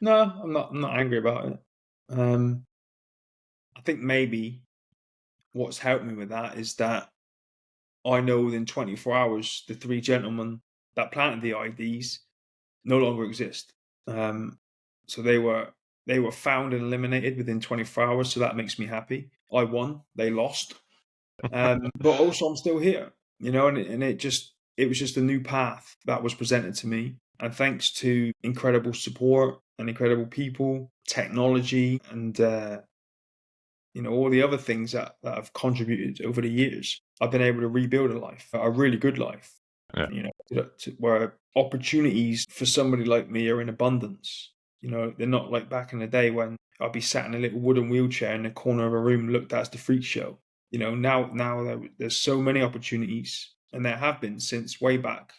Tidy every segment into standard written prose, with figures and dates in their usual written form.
No, I'm not angry about it. I think maybe what's helped me with that is that I know within 24 hours the three gentlemen that planted the IDs no longer exist. Um, so they were found and eliminated within 24 hours. So that makes me happy. I won, they lost, but also I'm still here. And it was just a new path that was presented to me, and thanks to incredible support and incredible people, technology, and all the other things that have contributed over the years, I've been able to rebuild a life, a really good life, Yeah. where opportunities for somebody like me are in abundance. They're not like back in the day when I'd be sat in a little wooden wheelchair in the corner of a room looked at as the freak show. Now there's so many opportunities, and there have been since way back,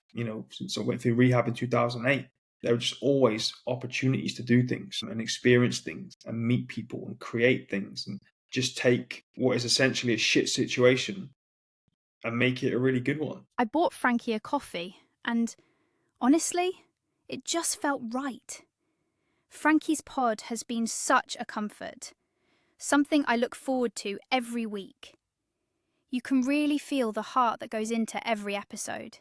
since I went through rehab in 2008. There are just always opportunities to do things and experience things and meet people and create things and just take what is essentially a shit situation and make it a really good one. I bought Frankie a coffee, and honestly, it just felt right. Frankie's pod has been such a comfort, something I look forward to every week. You can really feel the heart that goes into every episode.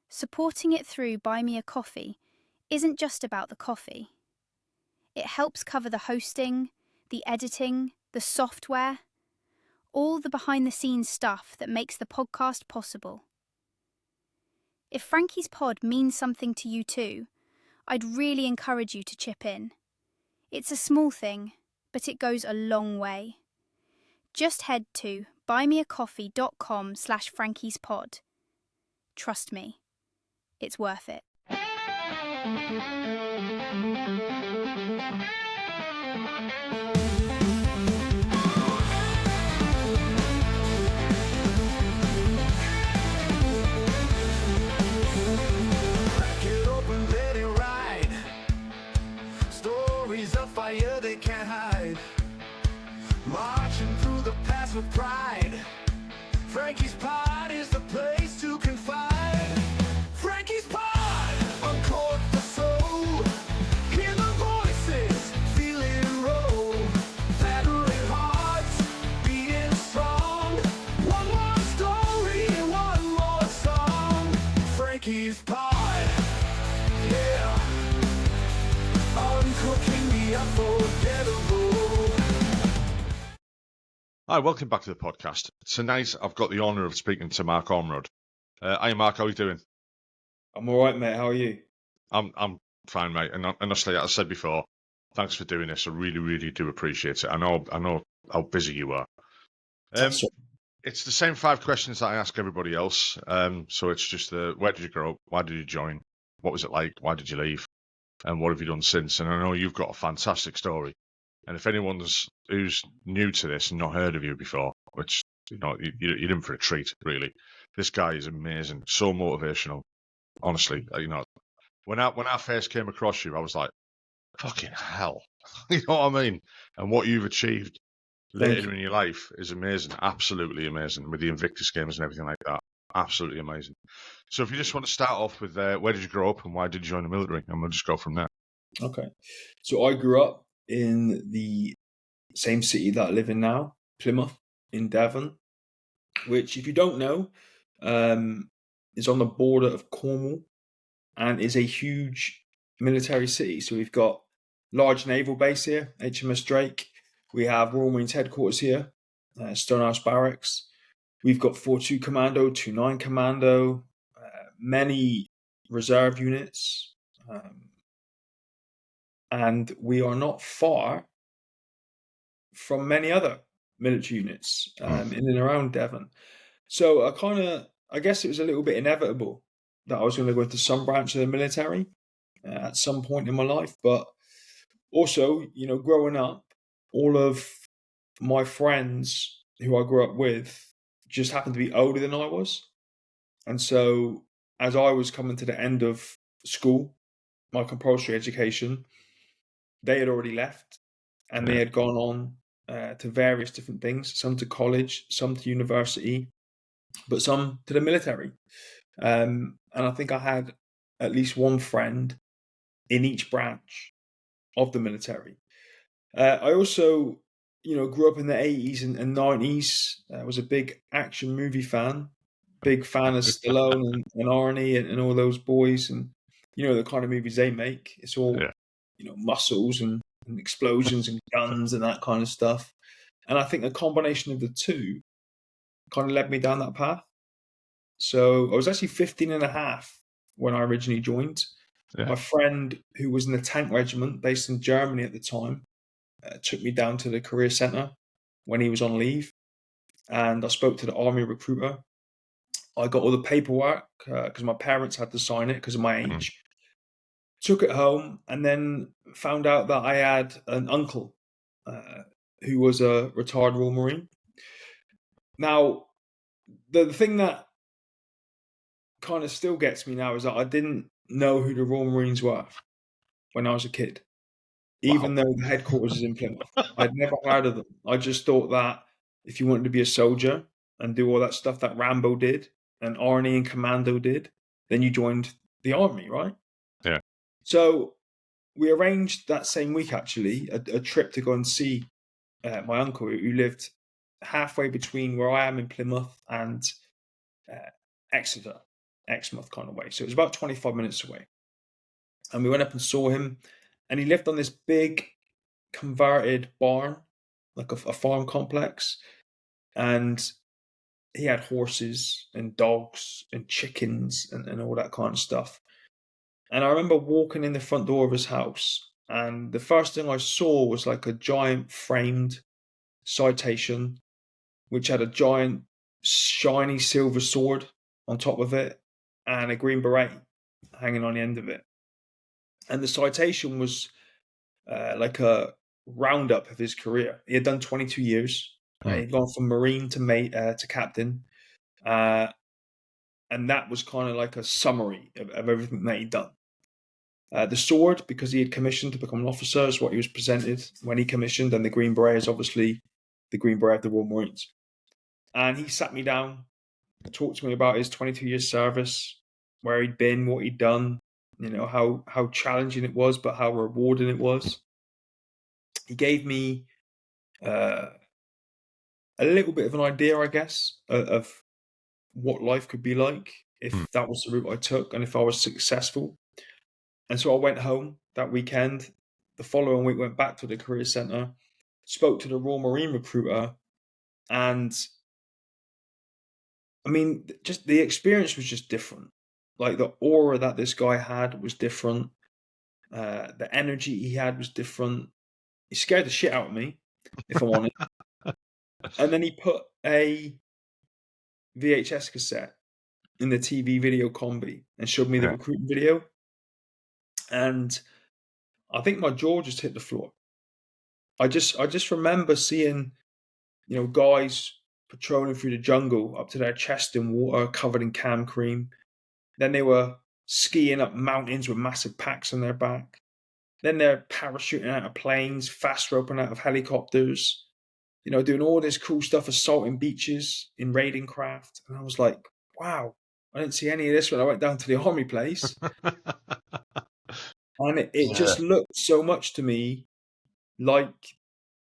Supporting it through Buy Me a Coffee isn't just about the coffee. It helps cover the hosting, the editing, the software, all the behind-the-scenes stuff that makes the podcast possible. If Frankie's pod means something to you too, I'd really encourage you to chip in. It's a small thing, but it goes a long way. Just head to buymeacoffee.com/frankie'spod. Trust me, it's worth it. They can't hide, marching through the past with pride. Frankie's pod is the place to confide. Frankie's pod, uncork the soul, hear the voices, feel it roll. Battling hearts, beating strong. One more story, one more song. Frankie's pod, yeah. Uncooking the unforgettable. Hi, welcome back to the podcast. Tonight I've got the honour of speaking to Mark Ormrod. Hi Mark, how are you doing? I'm all right, mate. How are you? I'm fine, mate. And honestly, as I said before, thanks for doing this. I really, really do appreciate it. I know how busy you are. It's the same 5 questions that I ask everybody else. So it's just where did you grow up? Why did you join? What was it like? Why did you leave? And what have you done since? And I know you've got a fantastic story. And if anyone's who's new to this and not heard of you before, which you're in for a treat, really. This guy is amazing, so motivational. Honestly, when I first came across you, I was like, fucking hell, you know what I mean? And what you've achieved later in your life is amazing, absolutely amazing, with the Invictus Games and everything like that. Absolutely amazing. So if you just want to start off with where did you grow up and why did you join the military? And we'll just go from there. Okay. So I grew up in the same city that I live in now, Plymouth, in Devon, which, if you don't know, is on the border of Cornwall and is a huge military city. So we've got large naval base here, HMS Drake. We have Royal Marines headquarters here, Stonehouse Barracks. We've got 4-2 Commando, 2-9 Commando, many reserve units. And we are not far from many other military units in and around Devon. So I guess it was a little bit inevitable that I was going to go into some branch of the military at some point in my life. But also, growing up, all of my friends who I grew up with just happened to be older than I was. And so as I was coming to the end of school, my compulsory education, they had already left and they had gone on to various different things, some to college, some to university, but some to the military. And I think I had at least one friend in each branch. of the military. I also, grew up in the 80s and 90s. I was a big action movie fan, big fan of Stallone and Arnie and all those boys, and the kind of movies they make. It's all muscles and explosions and guns and that kind of stuff. And I think a combination of the two kind of led me down that path. So I was actually 15 and a half when I originally joined. Yeah. My friend, who was in the tank regiment based in Germany at the time, took me down to the career centre when he was on leave. And I spoke to the army recruiter. I got all the paperwork because my parents had to sign it because of my age. Took it home and then found out that I had an uncle who was a retired Royal Marine. Now, the thing that kind of still gets me now is that I didn't know who the Royal Marines were when I was a kid, even though the headquarters is in Plymouth. I'd never heard of them. I just thought that if you wanted to be a soldier and do all that stuff that Rambo did and Arnie and Commando did, then you joined the army, right? Yeah. So we arranged that same week, actually, a trip to go and see my uncle, who lived halfway between where I am in Plymouth and Exeter, Exmouth kind of way. So it was about 25 minutes away. And we went up and saw him, and he lived on this big converted barn, like a farm complex. And he had horses and dogs and chickens and all that kind of stuff. And I remember walking in the front door of his house, and the first thing I saw was like a giant framed citation, which had a giant shiny silver sword on top of it and a green beret hanging on the end of it. And the citation was like a roundup of his career. He had done 22 years. He'd gone from Marine to captain. And that was kind of like a summary of everything that he'd done. The sword, because he had commissioned to become an officer, is what he was presented when he commissioned. And the green beret is obviously the green beret of the Royal Marines. And he sat me down, talked to me about his 22 years service, where he'd been, what he'd done, how challenging it was, but how rewarding it was. He gave me a little bit of an idea, I guess, of what life could be like if that was the route I took and if I was successful. And so I went home that weekend. The following week, went back to the career centre, spoke to the Royal Marine recruiter, and I mean, just the experience was just different. Like the aura that this guy had was different. The energy he had was different. He scared the shit out of me, if I'm honest. And then he put a VHS cassette in the TV video combi and showed me the recruiting video. And I think my jaw just hit the floor. I just remember seeing, guys patrolling through the jungle up to their chest in water, covered in cam cream. Then they were skiing up mountains with massive packs on their back. Then they're parachuting out of planes, fast roping out of helicopters, doing all this cool stuff, assaulting beaches in raiding craft. And I was like, wow, I didn't see any of this when I went down to the army place. And it just looked so much to me like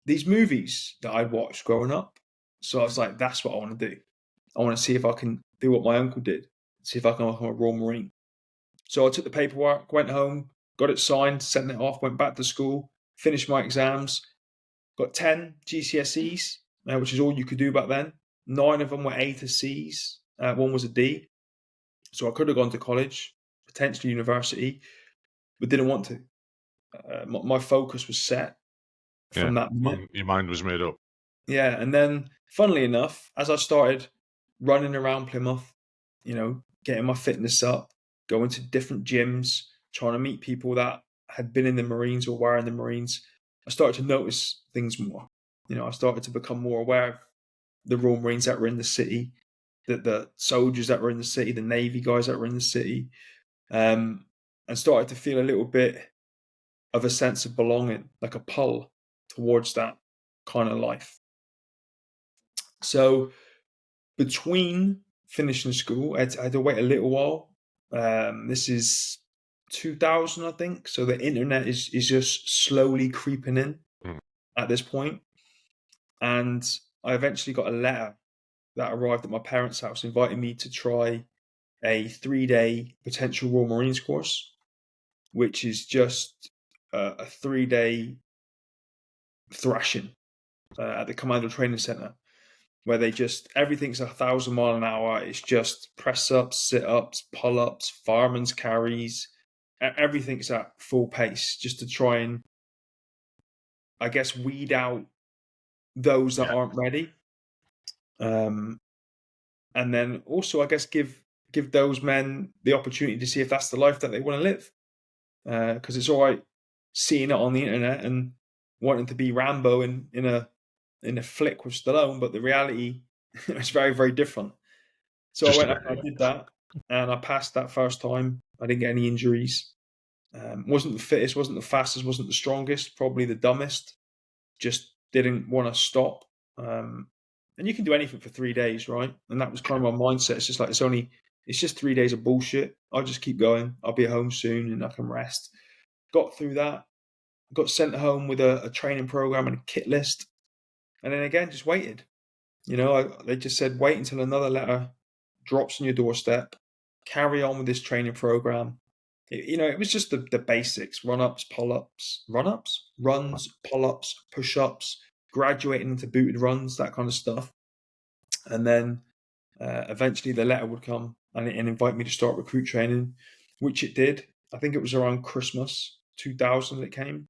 these movies that I'd watched growing up. So I was like, that's what I want to do. I want to see if I can do what my uncle did, see if I can become a Royal Marine. So I took the paperwork, went home, got it signed, sent it off, went back to school, finished my exams, got 10 GCSEs, which is all you could do back then. 9 of them were A to Cs. 1 was a D. So I could have gone to college, potentially university, but didn't want to. My focus was set from that moment. Your mind was made up. Yeah, and then, funnily enough, as I started running around Plymouth, getting my fitness up, going to different gyms, trying to meet people that had been in the Marines or were in the Marines, I started to notice things more. I started to become more aware of the Royal Marines that were in the city, the soldiers that were in the city, the Navy guys that were in the city, and started to feel a little bit of a sense of belonging, like a pull towards that kind of life. So between finishing school, I had to wait a little while. This is 2000, I think. So the internet is just slowly creeping in at this point. And I eventually got a letter that arrived at my parents' house inviting me to try a 3-day potential Royal Marines course, which is just a 3-day thrashing at the Commando Training Center, where they just, everything's 1,000 mile an hour. It's just press ups, sit ups, pull ups, fireman's carries. Everything's at full pace just to try and, I guess, weed out those that aren't ready. And then also, I guess, give those men the opportunity to see if that's the life that they want to live. Because it's all right seeing it on the internet and wanting to be Rambo in a flick with Stallone, but the reality is very, very different. So I went up and I did that, and I passed that first time. I didn't get any injuries. Wasn't the fittest, wasn't the fastest, wasn't the strongest, probably the dumbest. Just didn't want to stop. And you can do anything for 3 days, right? And that was kind of my mindset. It's just like, it's just 3 days of bullshit. I'll just keep going. I'll be home soon and I can rest. Got through that. Got sent home with a training program and a kit list. And then again, just waited. They just said, wait until another letter drops on your doorstep. Carry on with this training program. It was just the basics: run-ups, pull-ups, runs, pull-ups, push-ups, graduating into booted runs, that kind of stuff. And then eventually the letter would come and invite me to start recruit training, which it did. I think it was around Christmas 2000 it came,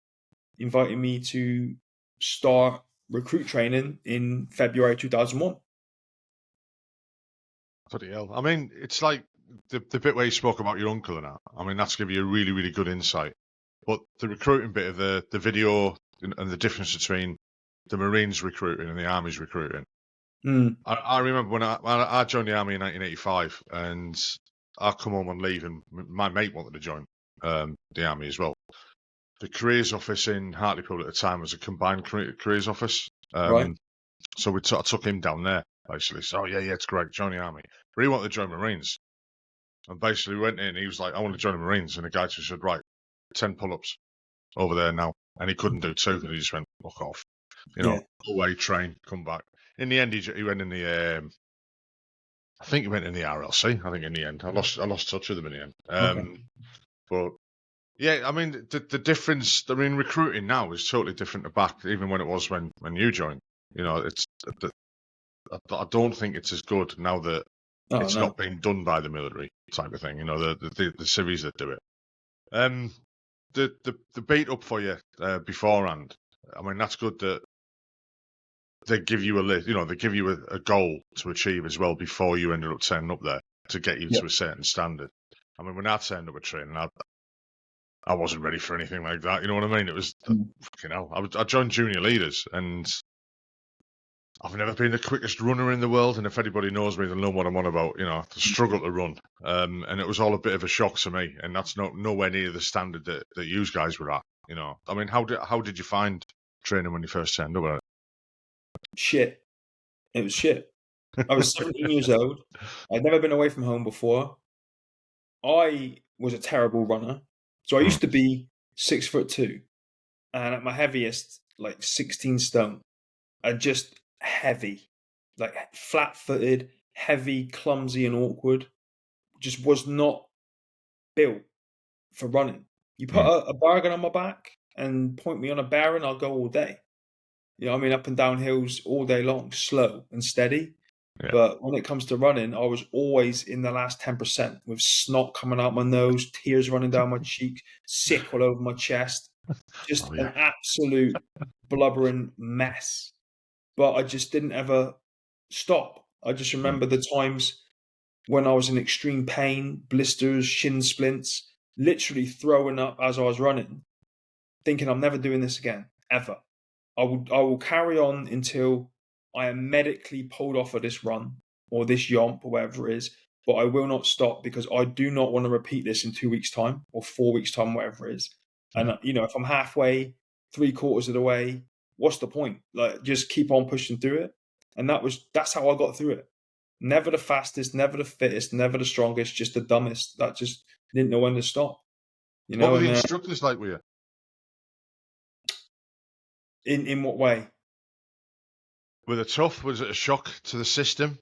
inviting me to start recruit training in February 2001. Bloody hell. I mean, it's like the bit where you spoke about your uncle and that. I mean, that's give you a really, really good insight. But the recruiting bit of the video and the difference between the Marines recruiting and the Army's recruiting. I remember when I joined the Army in 1985, and I come home on leave, and my mate wanted to join the Army as well. The careers office in Hartlepool at the time was a combined careers office. Right. So I took him down there, basically. So, yeah, it's great, join the Army. But he wanted to join Marines. And basically went in, he was like, I want to join the Marines. And the guy just said, right, 10 pull-ups over there now. And he couldn't do 2, and he just went, fuck off. Go away, train, come back. In the end, he went in the, I think he went in the RLC, I think, in the end. I lost touch with him in the end. Okay. But, yeah, I mean, the difference, I mean, recruiting now is totally different to back, even when it was when you joined. I don't think it's as good now that it's not being done by the military type of thing, the civvies that do it. The beat up for you beforehand, I mean, that's good that they give you a list, they give you a goal to achieve as well before you ended up turning up there to get you to a certain standard. I mean, when I turned up at training, I wasn't ready for anything like that. You know what I mean? It was fucking hell. I joined junior leaders, and I've never been the quickest runner in the world. And if anybody knows me, they'll know what I'm on about. I struggle to run, and it was all a bit of a shock to me. And that's nowhere near the standard that you guys were at. I mean, how did you find training when you first turned up? Shit. It was shit. I was 17 years old. I'd never been away from home before. I was a terrible runner. So I used to be 6'2", and at my heaviest, like 16 stone, and just heavy, like flat-footed, heavy, clumsy, and awkward. Just was not built for running. You put a bargain on my back and point me on a bearing, I'll go all day. Up and down hills all day long, slow and steady. Yeah. But when it comes to running, I was always in the last 10% with snot coming out my nose, tears running down my cheek, sick all over my chest. Just an absolute blubbering mess. But I just didn't ever stop. I just remember the times when I was in extreme pain, blisters, shin splints, literally throwing up as I was running, thinking I'm never doing this again, ever. I will carry on until I am medically pulled off of this run or this yomp or whatever it is, but I will not stop because I do not want to repeat this in 2 weeks' time or 4 weeks' time, whatever it is. And, if I'm halfway, 3/4 of the way, what's the point? Like, just keep on pushing through it. And that's how I got through it. Never the fastest, never the fittest, never the strongest, just the dumbest that just didn't know when to stop. You What know, were the and instructors like with you? in what way? Were they tough? Was it a shock to the system?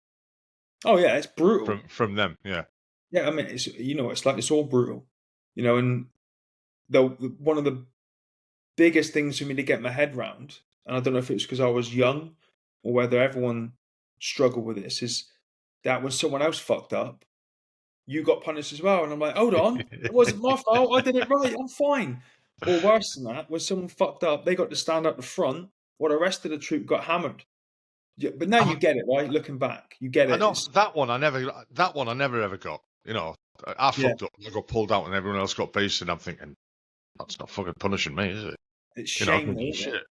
Oh yeah, it's brutal. From them, yeah. Yeah, I mean, it's it's like it's all brutal. And one of the biggest things for me to get my head round, and I don't know if it's because I was young or whether everyone struggled with this, is that when someone else fucked up, you got punished as well. And I'm like, hold on, it wasn't my fault. I did it right. I'm fine. Or worse than that, when someone fucked up, they got to stand up the front while the rest of the troop got hammered. Yeah, but now you get it, right? Looking back, you get I it. know that one. I never ever got. I fucked up. I got pulled out, and everyone else got based. And I'm thinking, that's not fucking punishing me, is it? It's shameful. Shit.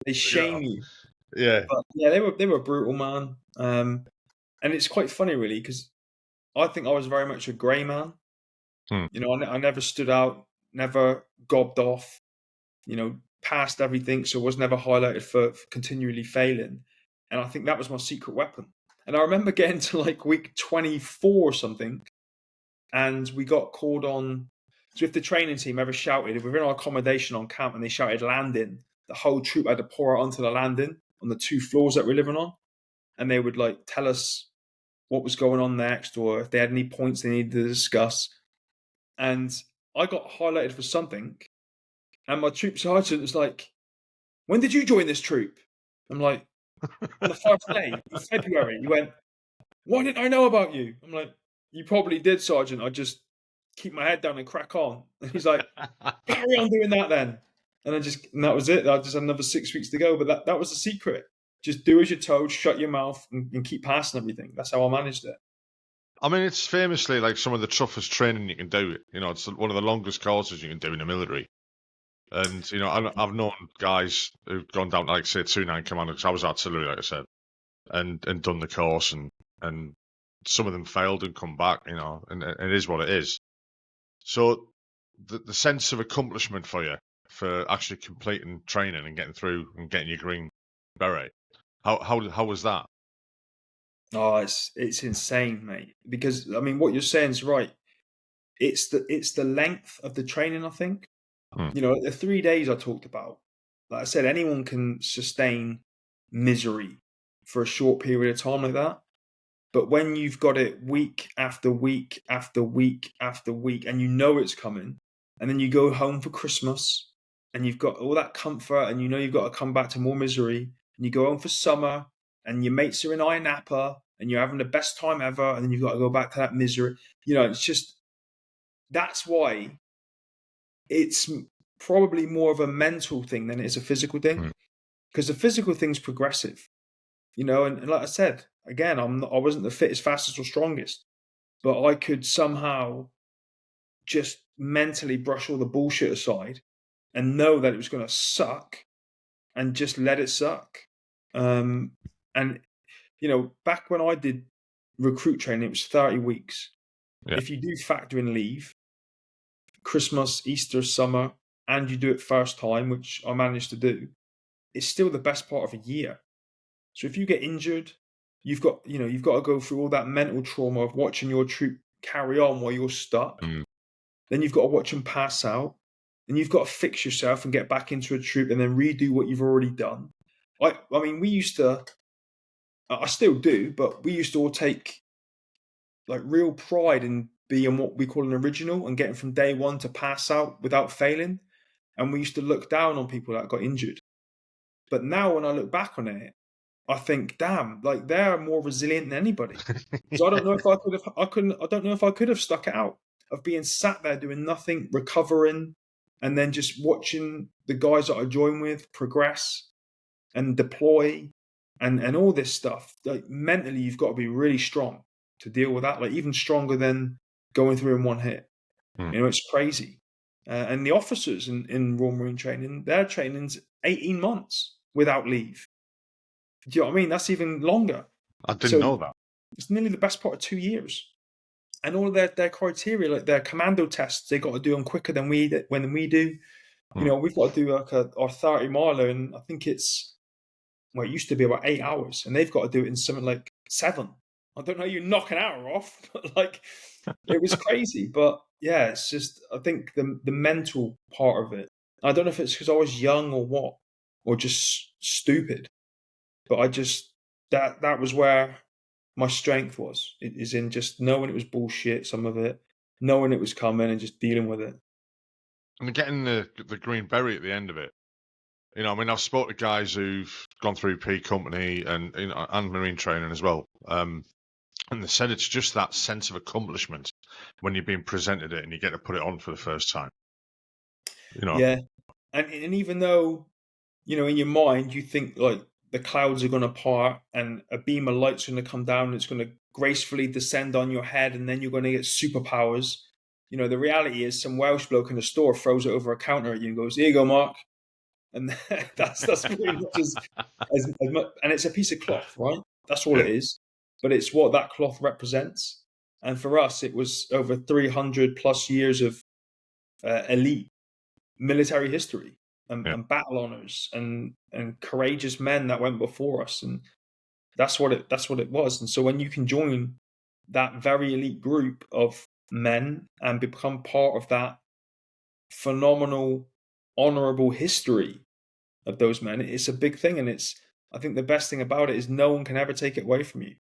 They shame you. Yeah. But yeah, they were brutal, man. And it's quite funny, really, because I think I was very much a grey man. I never stood out, never gobbed off. Passed everything, so was never highlighted for continually failing. And I think that was my secret weapon. And I remember getting to like week 24 or something, and we got called on. So if the training team ever shouted, if we were in our accommodation on camp and they shouted landing, the whole troop had to pour out onto the landing on the 2 floors that we're living on. And they would like tell us what was going on next, or if they had any points they needed to discuss. And I got highlighted for something, and my troop sergeant was like, "When did you join this troop?" I'm like, "On the first day in February." He went, "Why didn't I know about you?" I'm like, "You probably did, Sergeant. I just keep my head down and crack on." And he's like, "Carry on doing that then." And that was it. I just had another 6 weeks to go. But that was the secret. Just do as you're told, shut your mouth, and keep passing everything. That's how I managed it. I mean, it's famously like some of the toughest training you can do. It's one of the longest courses you can do in the military. And, I've known guys who've gone down to, like, say, 2-9 Commander, because I was artillery, like I said, and done the course, and some of them failed and come back, and it is what it is. So the sense of accomplishment for you, for actually completing training and getting through and getting your green beret, how was that? Oh, it's insane, mate. Because I mean, what you're saying is right. It's the length of the training, I think. The 3 days I talked about. Like I said, anyone can sustain misery for a short period of time like that. But when you've got it week after week after week after week, and you know it's coming, and then you go home for Christmas, and you've got all that comfort, and you've got to come back to more misery, and you go home for summer, and your mates are in Iron Napa, and you're having the best time ever, and then you've got to go back to that misery. It's just, that's why it's probably more of a mental thing than it is a physical thing, because the physical thing's progressive, and like I said, again, I wasn't the fittest, fastest, or strongest, but I could somehow just mentally brush all the bullshit aside and know that it was going to suck and just let it suck. And back when I did recruit training, it was 30 weeks. Yeah. If you do factor in leave, Christmas, Easter, summer, and you do it first time, which I managed to do, it's still the best part of a year. So if you get injured, you've got to go through all that mental trauma of watching your troop carry on while you're stuck. Then you've got to watch them pass out. Then you've got to fix yourself and get back into a troop and then redo what you've already done. I mean, we used to, I still do, but we used to all take like real pride in being what we call an original and getting from day one to pass out without failing. And we used to look down on people that got injured. But now when I look back on it, I think, damn, like they're more resilient than anybody. So I don't know if I don't know if I could have stuck it out of being sat there doing nothing, recovering, and then just watching the guys that I join with progress and deploy and all this stuff. Like mentally, you've got to be really strong to deal with that. Like even stronger than going through in one hit. It's crazy. And the officers in Royal Marine training, their training's 18 months without leave. Do you know what I mean? That's even longer. I didn't know that. It's nearly the best part of 2 years. And all of their criteria, like their commando tests, they got to do them quicker than we do. We've got to do like our 30 miler, and I think it used to be about 8 hours, and they've got to do it in something like 7. I don't know, you knock an hour off, but like It was crazy, but yeah, it's just I think the mental part of it. I don't know if it's because I was young or what, or just stupid, but I just that was where my strength was. It is in just knowing it was bullshit, some of it, knowing it was coming, and just dealing with it. And getting the green beret at the end of it. You know, I mean, I've spoken to guys who've gone through P Company and and marine training as well. And they said it's just that sense of accomplishment when you're being presented it and you get to put it on for the first time. You know. Yeah, and even though in your mind you think like the clouds are going to part and a beam of light's going to come down and it's going to gracefully descend on your head and then you're going to get superpowers. The reality is some Welsh bloke in the store throws it over a counter at you and goes, "Here you go, Mark." And that's pretty much as much, and it's a piece of cloth, right? That's all it is. But it's what that cloth represents. And for us, it was over 300 plus years of elite military history and battle honors and courageous men that went before us, and that's what it was. And so when you can join that very elite group of men and become part of that phenomenal, honorable history of those men, it's a big thing. And I think the best thing about it is no one can ever take it away from you,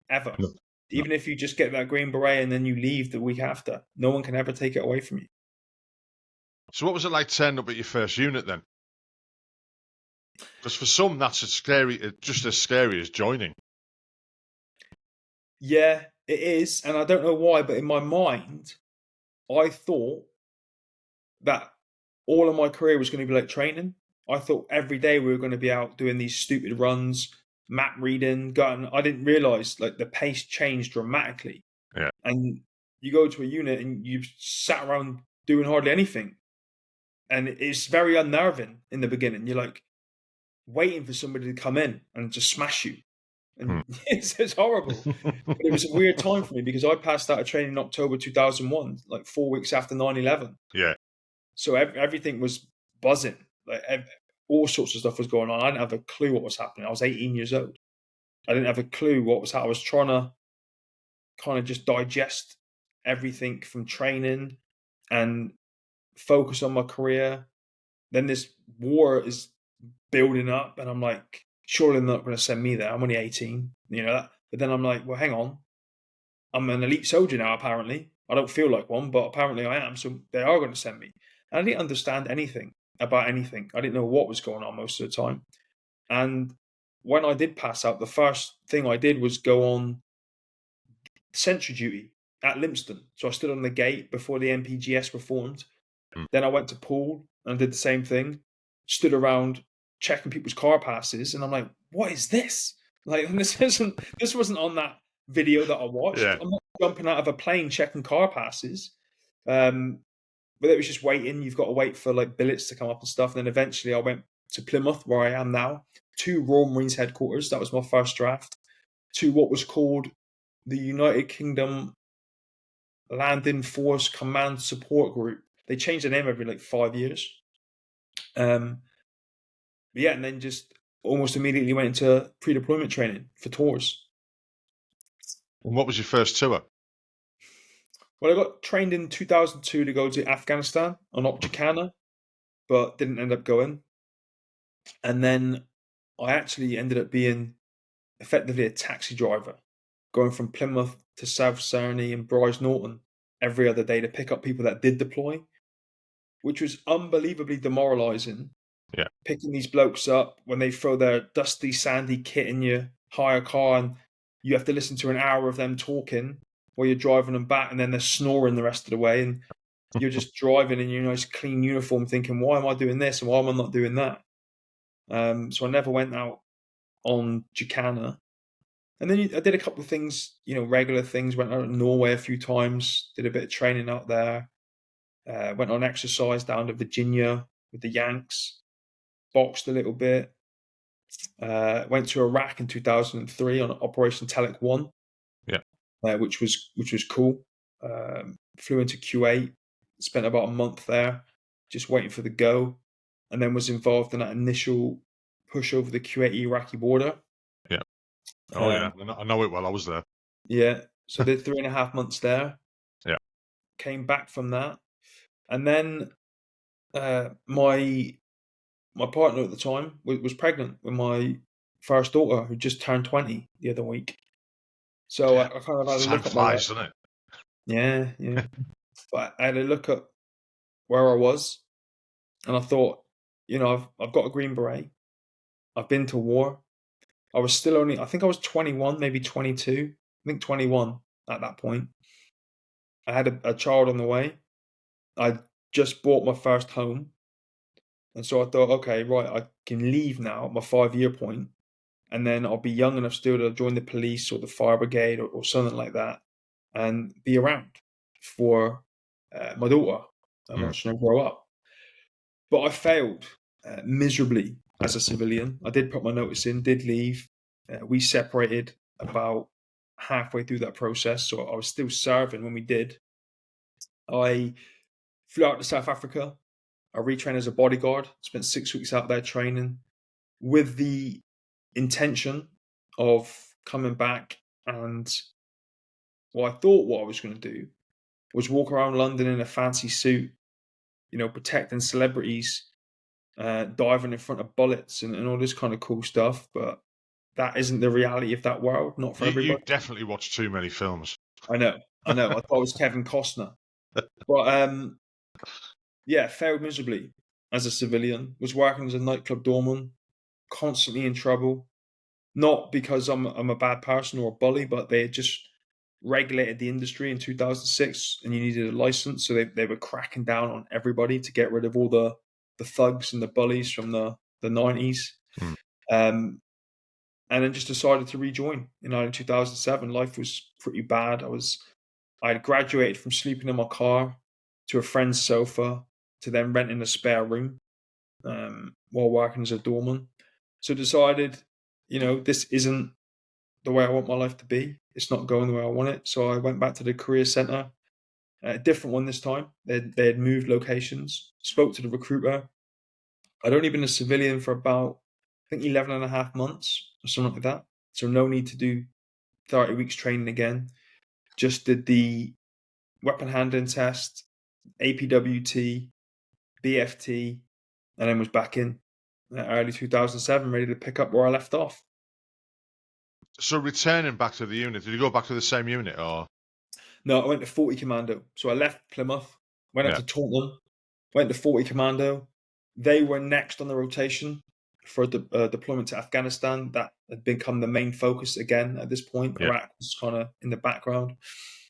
ever. No. Even if you just get that green beret and then you leave the week after, no one can ever take it away from you. So what was it like turning up at your first unit then? Because for some, that's just as scary as joining. Yeah, it is. And I don't know why, but in my mind, I thought that all of my career was going to be like training. I thought every day we were going to be out doing these stupid runs, map reading, going. I didn't realize like the pace changed dramatically. Yeah. And you go to a unit and you sat around doing hardly anything. And it's very unnerving in the beginning. You're like waiting for somebody to come in and just smash you. And it's horrible. But it was a weird time for me because I passed out of training in October 2001, like 4 weeks after 9/11. Yeah. So everything was buzzing. Like all sorts of stuff was going on. I didn't have a clue what was happening. I was 18 years old. I didn't have a clue what was happening. I was trying to kind of just digest everything from training and focus on my career. Then this war is building up and I'm like, surely they're not going to send me there. I'm only 18, But then I'm like, well, hang on. I'm an elite soldier now, apparently. I don't feel like one, but apparently I am. So they are going to send me. And I didn't understand anything about anything. I didn't know what was going on most of the time. And when I did pass out, the first thing I did was go on sentry duty at Lympstone. So I stood on the gate before the MPGS were formed. Then I went to Poole and did the same thing. Stood around checking people's car passes, and I'm like, "What is this? Like, this wasn't on that video that I watched. Yeah. I'm not jumping out of a plane checking car passes." But it was just waiting. You've got to wait for like billets to come up and stuff. And then eventually, I went to Plymouth, where I am now, to Royal Marines headquarters. That was my first draft. To what was called the United Kingdom Landing Force Command Support Group. They change the name every like 5 years. And then just almost immediately went into pre-deployment training for tours. And what was your first tour? Well, I got trained in 2002 to go to Afghanistan on Opticana, but didn't end up going. And then I actually ended up being effectively a taxi driver, going from Plymouth to South Cerney and Bryce Norton every other day to pick up people that did deploy, which was unbelievably demoralizing. Yeah. Picking these blokes up when they throw their dusty, sandy kit in your hire car and you have to listen to an hour of them talking while you're driving them back, and then they're snoring the rest of the way, and you're just driving in your nice clean uniform thinking, why am I doing this and why am I not doing that? So I never went out on Jacana. And then I did a couple of things, regular things, went out to Norway a few times, did a bit of training out there, went on exercise down to Virginia with the Yanks, boxed a little bit, went to Iraq in 2003 on Operation Telek 1. Which was cool. Flew into Kuwait, spent about a month there, just waiting for the go, and then was involved in that initial push over the Kuwait-Iraqi border. Yeah. Oh, yeah. I know it well. I was there. Yeah. So I did 3.5 months there. came back from that, and then my partner at the time was pregnant with my first daughter, who just turned 20 the other week. So I kind of had a Time look at my life. flies, doesn't it? Yeah. But I had a look at where I was, and I thought, I've got a Green Beret. I've been to war. I was still I think I was 21, maybe 22. I think 21 at that point. I had a child on the way. I just bought my first home. And so I thought, okay, right, I can leave now at my 5-year point, and then I'll be young enough still to join the police or the fire brigade or something like that, and be around for my daughter and watching her grow up. But I failed miserably as a civilian. I did put my notice in, did leave. We separated about halfway through that process, so I was still serving when we did. I flew out to South Africa. I retrained as a bodyguard, spent 6 weeks out there training with the intention of coming back, and I thought what I was going to do was walk around London in a fancy suit, protecting celebrities, diving in front of bullets and all this kind of cool stuff. But that isn't the reality of that world, not for You everybody. definitely watch too many films. I know. I thought it was Kevin Costner. But failed miserably as a civilian. Was working as a nightclub doorman, constantly in trouble. Not because I'm a bad person or a bully, but they had just regulated the industry in 2006, and you needed a license. So they were cracking down on everybody to get rid of all the thugs and the bullies from the 90s. And then just decided to rejoin. In 2007, life was pretty bad. I had graduated from sleeping in my car to a friend's sofa to then renting a spare room while working as a doorman. So decided, this isn't the way I want my life to be. It's not going the way I want it. So I went back to the career center, a different one this time. They had moved locations, spoke to the recruiter. I'd only been a civilian for about, I think, 11 and a half months or something like that. So no need to do 30 weeks training again. Just did the weapon handling test, APWT, BFT, and then was back in early 2007, ready to pick up where I left off. So returning back to the unit, did you go back to the same unit or? No, I went to 40 Commando. So I left Plymouth, went up to Taunton, went to 40 Commando. They were next on the rotation for deployment to Afghanistan. That had become the main focus again at this point. Yeah. Iraq was kind of in the background.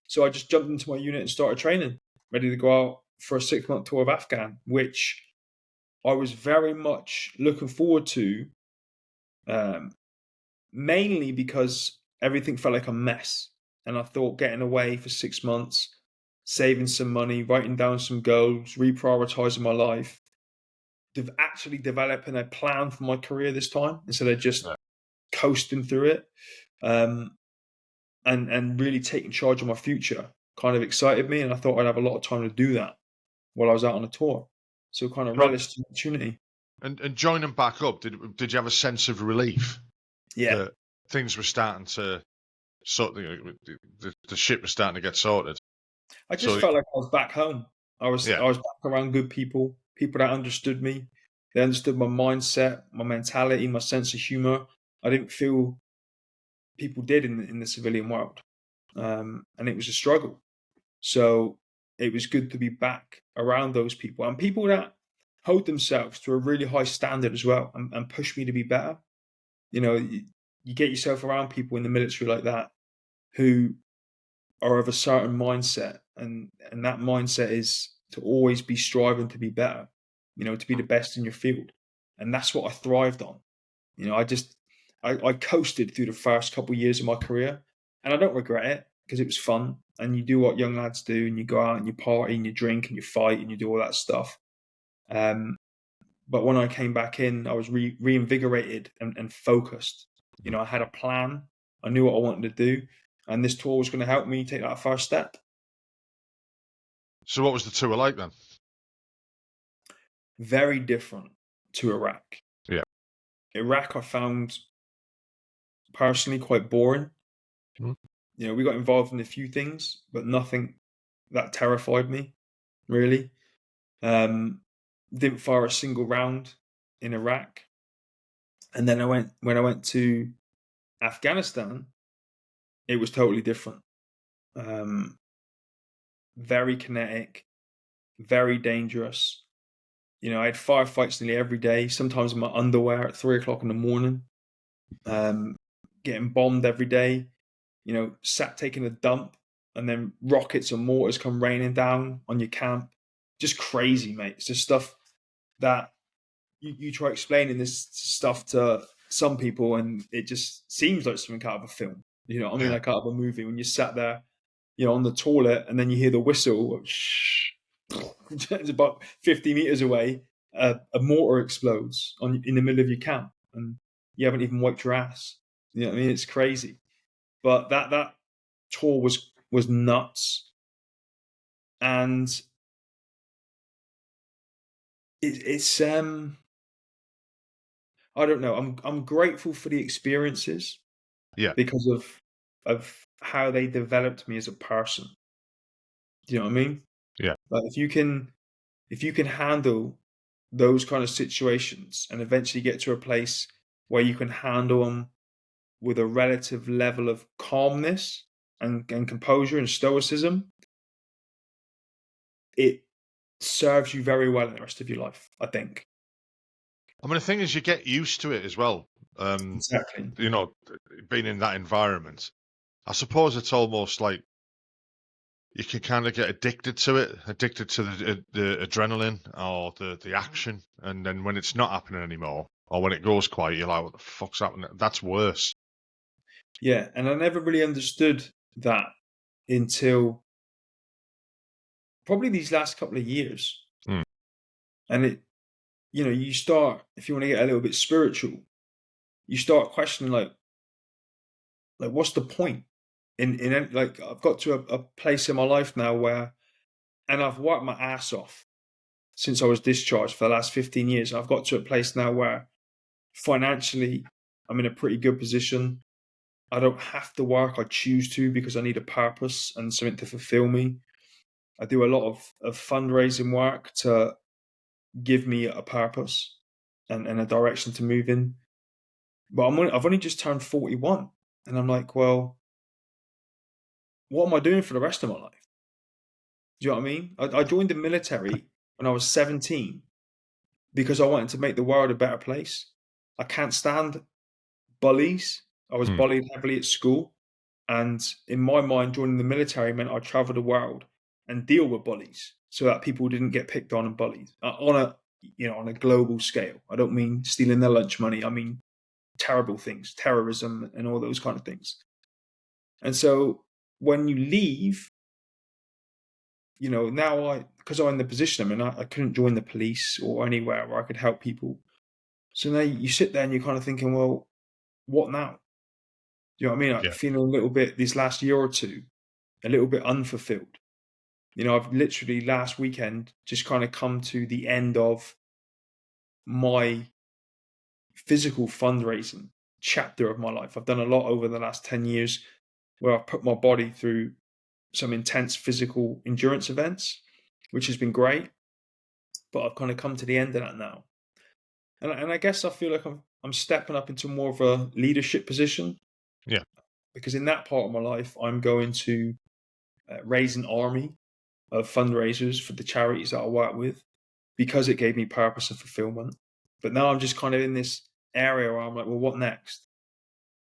So I just jumped into my unit and started training, ready to go out for a 6-month tour of Afghan, which I was very much looking forward to, mainly because everything felt like a mess. And I thought getting away for 6 months, saving some money, writing down some goals, reprioritizing my life, actually developing a plan for my career this time instead of just coasting through it, and really taking charge of my future kind of excited me. And I thought I'd have a lot of time to do that while I was out on a tour. So kind of relished the opportunity. And joining back up, did you have a sense of relief? Yeah. That things were starting to the ship was starting to get sorted. I just felt like I was back home. I was back around good people that understood me. They understood my mindset, my mentality, my sense of humor. I didn't feel people did in the civilian world, and it was a struggle. So it was good to be back around those people, and people that hold themselves to a really high standard as well, and push me to be better. You get yourself around people in the military like that who are of a certain mindset, and that mindset is to always be striving to be better, to be the best in your field. And that's what I thrived on. I coasted through the first couple of years of my career, and I don't regret it because it was fun. And you do what young lads do, and you go out and you party and you drink and you fight and you do all that stuff. But when I came back in, I was reinvigorated and focused. I had a plan. I knew what I wanted to do, and this tour was going to help me take that first step. So what was the tour like then? Very different to Iraq. Yeah. Iraq I found personally quite boring. We got involved in a few things, but nothing that terrified me, really. Didn't fire a single round in Iraq. And then when I went to Afghanistan, it was totally different. Very kinetic, very dangerous. You know, I had firefights nearly every day, sometimes in my underwear at 3:00 in the morning, getting bombed every day, you know, sat taking a dump, and then rockets and mortars come raining down on your camp. Just crazy, mate. It's just stuff that you try explaining this stuff to some people, and it just seems like something out of a film. You know what I mean? Like out of a movie, when you sat there, you know, on the toilet, and then you hear the whistle. It's about 50 meters away. A mortar explodes in the middle of your camp, and you haven't even wiped your ass. You know what I mean? It's crazy. But that tour was nuts, and it's I don't know. I'm grateful for the experiences, because of how they developed me as a person. Do you know what I mean? Yeah. Like if you can handle those kind of situations and eventually get to a place where you can handle them with a relative level of calmness and composure and stoicism, it serves you very well in the rest of your life, I think. I mean, the thing is, you get used to it as well. Exactly. You know, being in that environment. I suppose it's almost like you can kind of get addicted to it, addicted to the adrenaline or the action, and then when it's not happening anymore, or when it goes quiet, you're like, what the fuck's happening? That's worse. Yeah, and I never really understood that until probably these last couple of years. And it, you know, you start, if you want to get a little bit spiritual, you start questioning like what's the point? In like, I've got to a place in my life now where, and I've worked my ass off since I was discharged for the last 15 years. I've got to a place now where financially I'm in a pretty good position. I don't have to work. I choose to, because I need a purpose and something to fulfill me. I do a lot of fundraising work to give me a purpose and a direction to move in. But I've only just turned 41, and I'm like, well, what am I doing for the rest of my life? Do you know what I mean? I joined the military when I was 17 because I wanted to make the world a better place. I can't stand bullies. I was bullied heavily at school. And in my mind, joining the military meant I'd travel the world and deal with bullies so that people didn't get picked on and bullied on a global scale. I don't mean stealing their lunch money. I mean terrible things, terrorism and all those kind of things. And so when you leave, you know, now because I'm in the position I'm in, I couldn't join the police or anywhere where I could help people. So now you sit there and you're kind of thinking, well, what now? Do you know what I mean? I'm feeling a little bit this last year or two, a little bit unfulfilled. You know, I've literally last weekend just kind of come to the end of my physical fundraising chapter of my life. I've done a lot over the last 10 years where I've put my body through some intense physical endurance events, which has been great. But I've kind of come to the end of that now. And I guess I feel like I'm stepping up into more of a leadership position. Yeah. Because in that part of my life, I'm going to raise an army of fundraisers for the charities that I work with, because it gave me purpose and fulfillment. But now I'm just kind of in this area where I'm like, well, what next?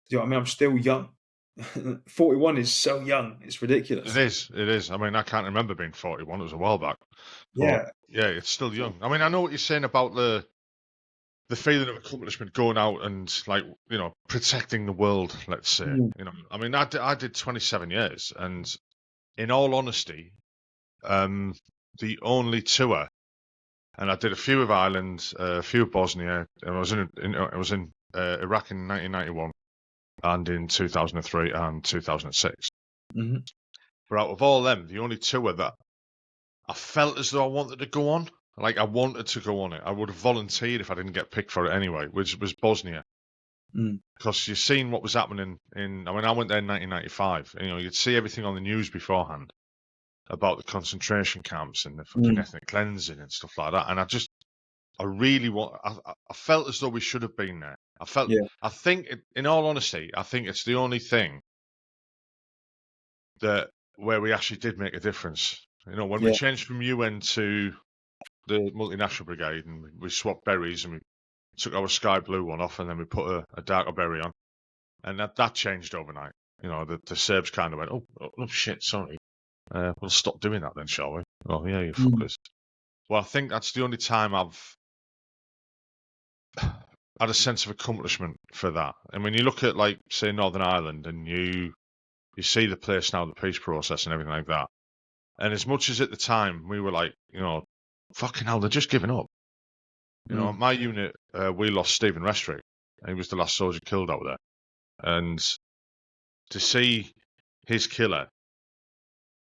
Do you know what I mean? I'm still young. 41 is so young. It's ridiculous. It is. I mean, I can't remember being 41. It was a while back. Yeah. Yeah, it's still young. I mean, I know what you're saying about the feeling of accomplishment, going out and, like, you know, protecting the world, let's say. You know, I mean, I did 27 years, and in all honesty, the only tour, and I did a few of Ireland, a few of Bosnia, and I was in Iraq in 1991 and in 2003 and 2006. Mm-hmm. But out of all them, the only tour that I felt as though I wanted to go on, like I wanted to go on it, I would have volunteered if I didn't get picked for it anyway, which was Bosnia. Because you've seen what was happening I went there in 1995. You know, you'd see everything on the news beforehand. about the concentration camps and the fucking ethnic cleansing and stuff like that. And I felt as though we should have been there. I think, in all honesty, I think it's the only thing where we actually did make a difference. When we changed from UN to the multinational brigade and we swapped berries and we took our sky blue one off and then we put a darker berry on, and that changed overnight. The Serbs kind of went, oh shit, sorry. We'll stop doing that then, shall we? Oh, yeah, you fuckers. Well, I think that's the only time I've had a sense of accomplishment for that. And when you look at, like, say, Northern Ireland, and you see the place now, the peace process and everything like that, and as much as at the time we were like, fucking hell, they're just giving up. My unit, we lost Stephen Restrick. He was the last soldier killed out there. And to see his killer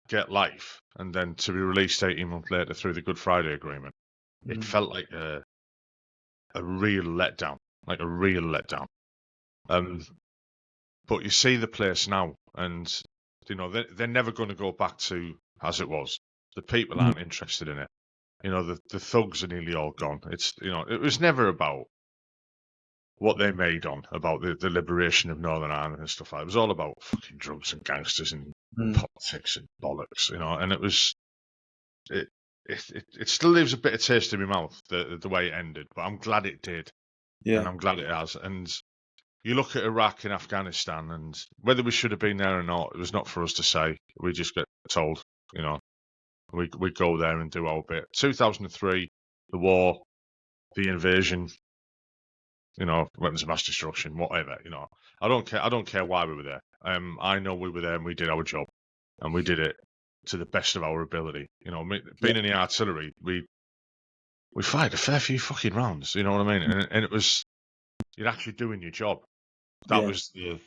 get life and then to be released 18 months later through the Good Friday Agreement, it felt like a real letdown, But you see the place now, and they're never going to go back to as it was. The people aren't interested in it. The thugs are nearly all gone. It was never about what they made on about the liberation of Northern Ireland and stuff like that. It was all about fucking drugs and gangsters and politics and bollocks, and it was it still leaves a bitter taste in my mouth the way it ended, but I'm glad it did. And I'm glad it has. And you look at Iraq and Afghanistan, and whether we should have been there or not, it was not for us to say. We just get told, we go there and do our bit. 2003, the war, the invasion, weapons of mass destruction, whatever. I don't care why we were there. I know we were there and we did our job, and we did it to the best of our ability. Being in the artillery, we fired a fair few fucking rounds. You know what I mean? And it was, you're actually doing your job. That was the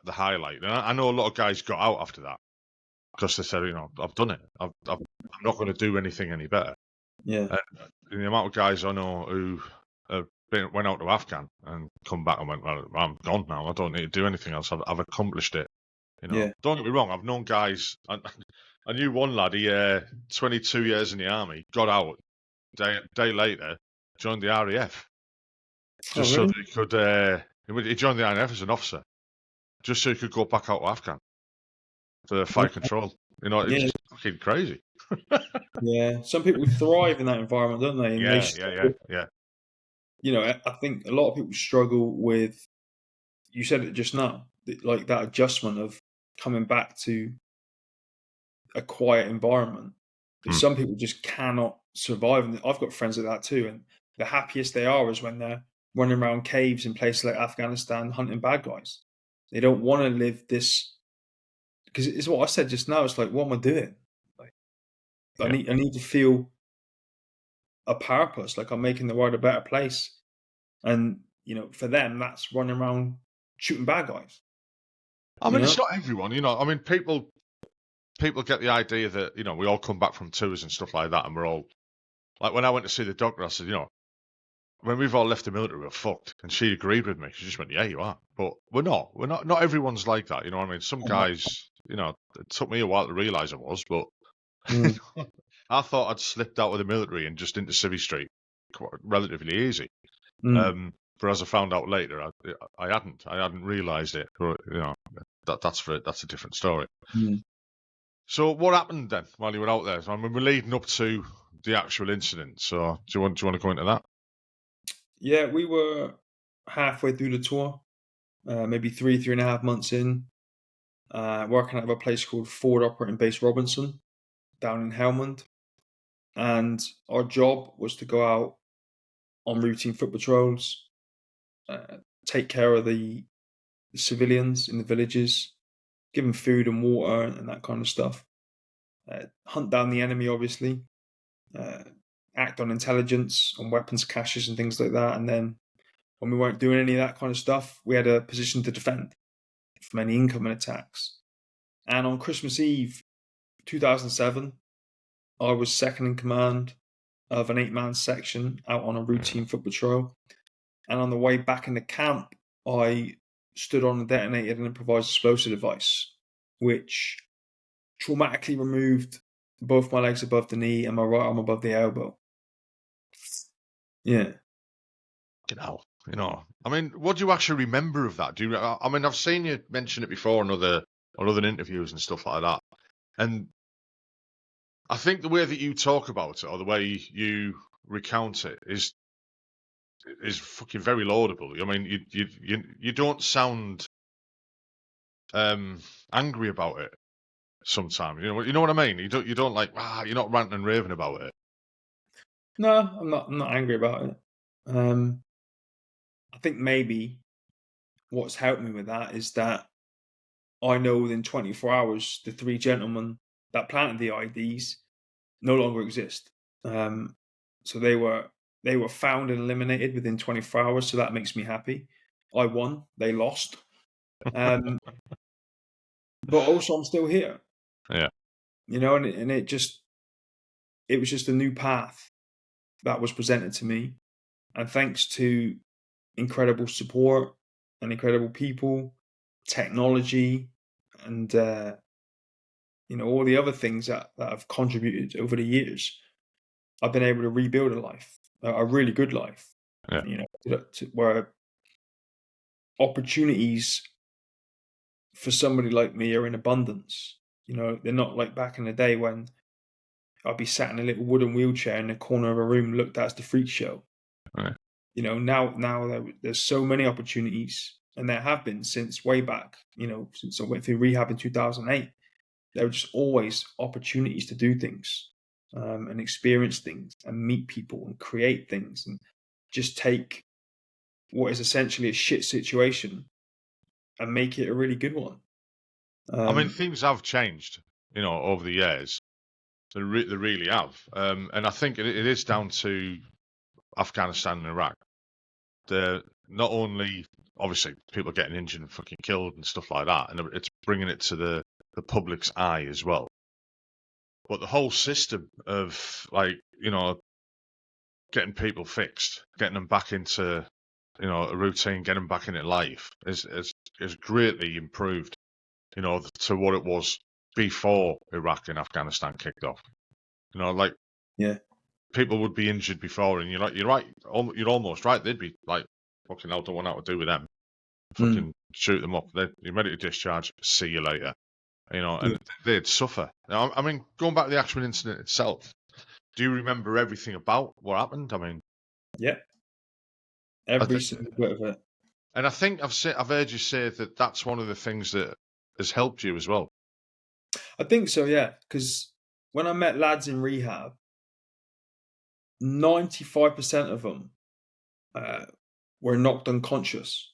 highlight. And I know a lot of guys got out after that because they said, I've done it. I'm not going to do anything any better. Yeah. And the amount of guys I know who went out to Afghan and come back and went, well, I'm gone now. I don't need to do anything else. I've accomplished it. Don't get me wrong. I've known guys. I knew one lad. He 22 years in the army, got out. Day later, joined the RAF. Just so that he could. He joined the RAF as an officer, just so he could go back out to Afghan for fire control. It's fucking crazy. Yeah, some people thrive in that environment, don't they? And yeah. I think a lot of people struggle with. You said it just now, like that adjustment of coming back to a quiet environment. Some people just cannot survive, and I've got friends like that too. And the happiest they are is when they're running around caves in places like Afghanistan hunting bad guys. They don't want to live this, because it's what I said just now. It's like, what am I doing? I need to feel a purpose, like I'm making the world a better place. And for them, that's running around shooting bad guys. I mean, it's not everyone. I mean, people get the idea that we all come back from tours and stuff like that, and we're all like, when I went to see the doctor, I said, when we've all left the military, we're fucked. And she agreed with me. She just went, yeah, you are. But we're not. Not everyone's like that. You know what I mean? Some guys, it took me a while to realise I was, but I thought I'd slipped out of the military and just into Civvy Street relatively easy. But as I found out later, I hadn't realised it. That's a different story. So what happened then while you were out there? I mean, we're leading up to the actual incident. So do you want to go into that? Yeah, we were halfway through the tour, maybe 3.5 months in, working out of a place called Forward Operating Base Robinson down in Helmand. And our job was to go out on routine foot patrols, take care of the civilians in the villages, give them food and water and that kind of stuff. Hunt down the enemy, obviously. Act on intelligence, on weapons caches and things like that. And then when we weren't doing any of that kind of stuff, we had a position to defend from any incoming attacks. And on Christmas Eve 2007, I was second in command of an 8-man section out on a routine foot patrol. And on the way back into camp, I stood on and detonated an improvised explosive device, which traumatically removed both my legs above the knee and my right arm above the elbow. Yeah. You know, I mean, what do you actually remember of that? I mean, I've seen you mention it before on other interviews and stuff like that, and I think the way that you talk about it or the way you recount it is fucking very laudable. I mean, you don't sound angry about it sometimes. You know what I mean? You don't like you're not ranting and raving about it. No, I'm not angry about it. I think maybe what's helped me with that is that I know within 24 hours the 3 gentlemen that planted the IDs no longer exist. So they were found and eliminated within 24 hours. So that makes me happy. I won, they lost. But also I'm still here. Yeah. You know, and it was just a new path that was presented to me. And thanks to incredible support and incredible people, technology, and all the other things that have contributed over the years, I've been able to rebuild a life, a really good life. Yeah. Where opportunities for somebody like me are in abundance. They're not like back in the day when I'd be sat in a little wooden wheelchair in the corner of a room looked at as the freak show. Right. Now there's so many opportunities, and there have been since way back. Since I went through rehab in 2008, there were just always opportunities to do things, and experience things, and meet people, and create things, and just take what is essentially a shit situation and make it a really good one. I mean, things have changed, over the years. They really have, and I think it is down to Afghanistan and Iraq. They're not only obviously people getting injured and fucking killed and stuff like that, and it's bringing it to the public's eye as well. But the whole system of getting people fixed, getting them back into a routine, getting them back into life is greatly improved. To what it was before Iraq and Afghanistan kicked off. Yeah. People would be injured before, and you're right. You're almost right. They'd be like, "Fucking hell, don't want nothing to do with them. Fucking shoot them up. You're ready to discharge. See you later." And they'd suffer. Now, I mean, going back to the actual incident itself, do you remember everything about what happened? I mean, yeah, every single bit of it. And I think I've heard you say that that's one of the things that has helped you as well. I think so, yeah. Because when I met lads in rehab, 95% of them were knocked unconscious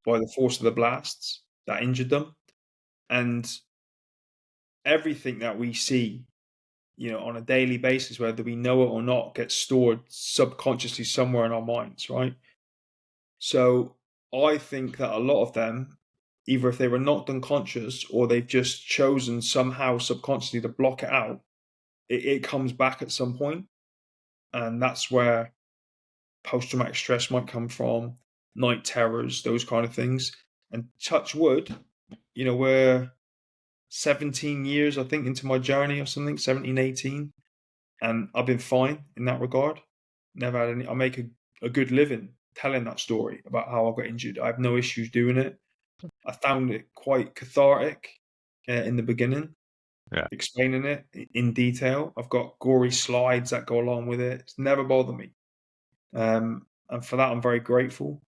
by the force of the blasts that injured them. And everything that we see, on a daily basis, whether we know it or not, gets stored subconsciously somewhere in our minds, right? So I think that a lot of them, either if they were knocked unconscious or they've just chosen somehow subconsciously to block it out, it comes back at some point. And that's where post-traumatic stress might come from, night terrors, those kind of things. And touch wood, we're 17 years, I think, into my journey or something, 17, 18. And I've been fine in that regard. Never had any. I make a good living telling that story about how I got injured. I have no issues doing it. I found it quite cathartic in the beginning, explaining it in detail. I've got gory slides that go along with it. It's never bothered me. And for that, I'm very grateful.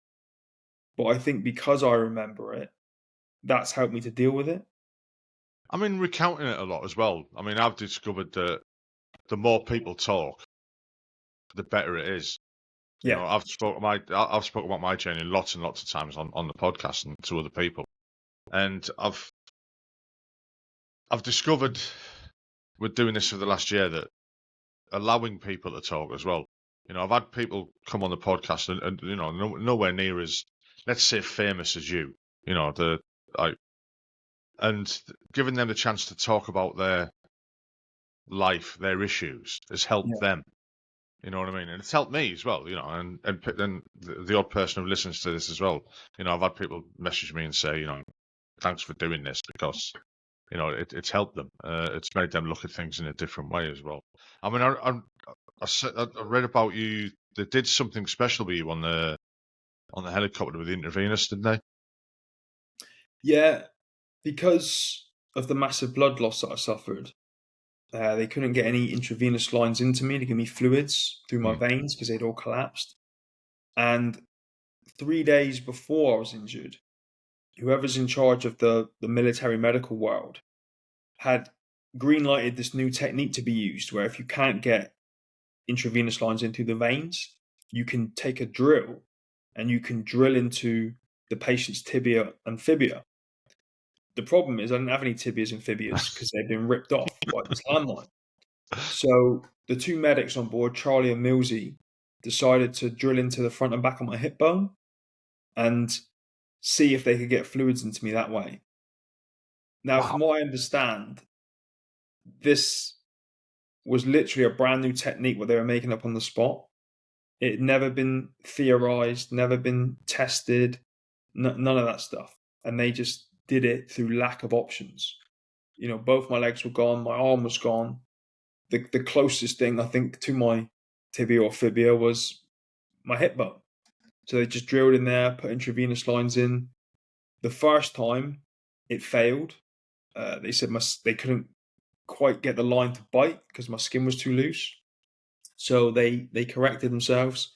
But I think because I remember it, that's helped me to deal with it. I mean, recounting it a lot as well. I mean, I've discovered that the more people talk, the better it is. Yeah. I've spoken about my journey lots and lots of times on the podcast and to other people, and I've discovered with doing this for the last year that allowing people to talk as well. I've had people come on the podcast and nowhere near as, let's say, famous as you. And giving them the chance to talk about their life, their issues, has helped them. You know what I mean? And it's helped me as well, and then the odd person who listens to this as well. I've had people message me and say, thanks for doing this, because you know, it's helped them. It's made them look at things in a different way as well. I mean, I read about you. They did something special with you on the helicopter with the intravenous, didn't they? Yeah, because of the massive blood loss that I suffered, they couldn't get any intravenous lines into me to give me fluids through my veins because they'd all collapsed. And 3 days before I was injured, whoever's in charge of the military medical world had green lighted this new technique to be used where if you can't get intravenous lines into the veins, you can take a drill and you can drill into the patient's tibia and fibia. The problem is I didn't have any tibias and fibias because they'd been ripped off by this landmine. So the two medics on board, Charlie and Millsy, decided to drill into the front and back of my hip bone and see if they could get fluids into me that way. Now, from what I understand, this was literally a brand new technique what they were making up on the spot. It had never been theorized, never been tested, none of that stuff. And they just did it through lack of options. You know, both my legs were gone, my arm was gone. The closest thing I think to my tibia or fibia was my hip bone. So they just drilled in there, put intravenous lines in. The first time it failed. They said they couldn't quite get the line to bite because my skin was too loose. So they corrected themselves,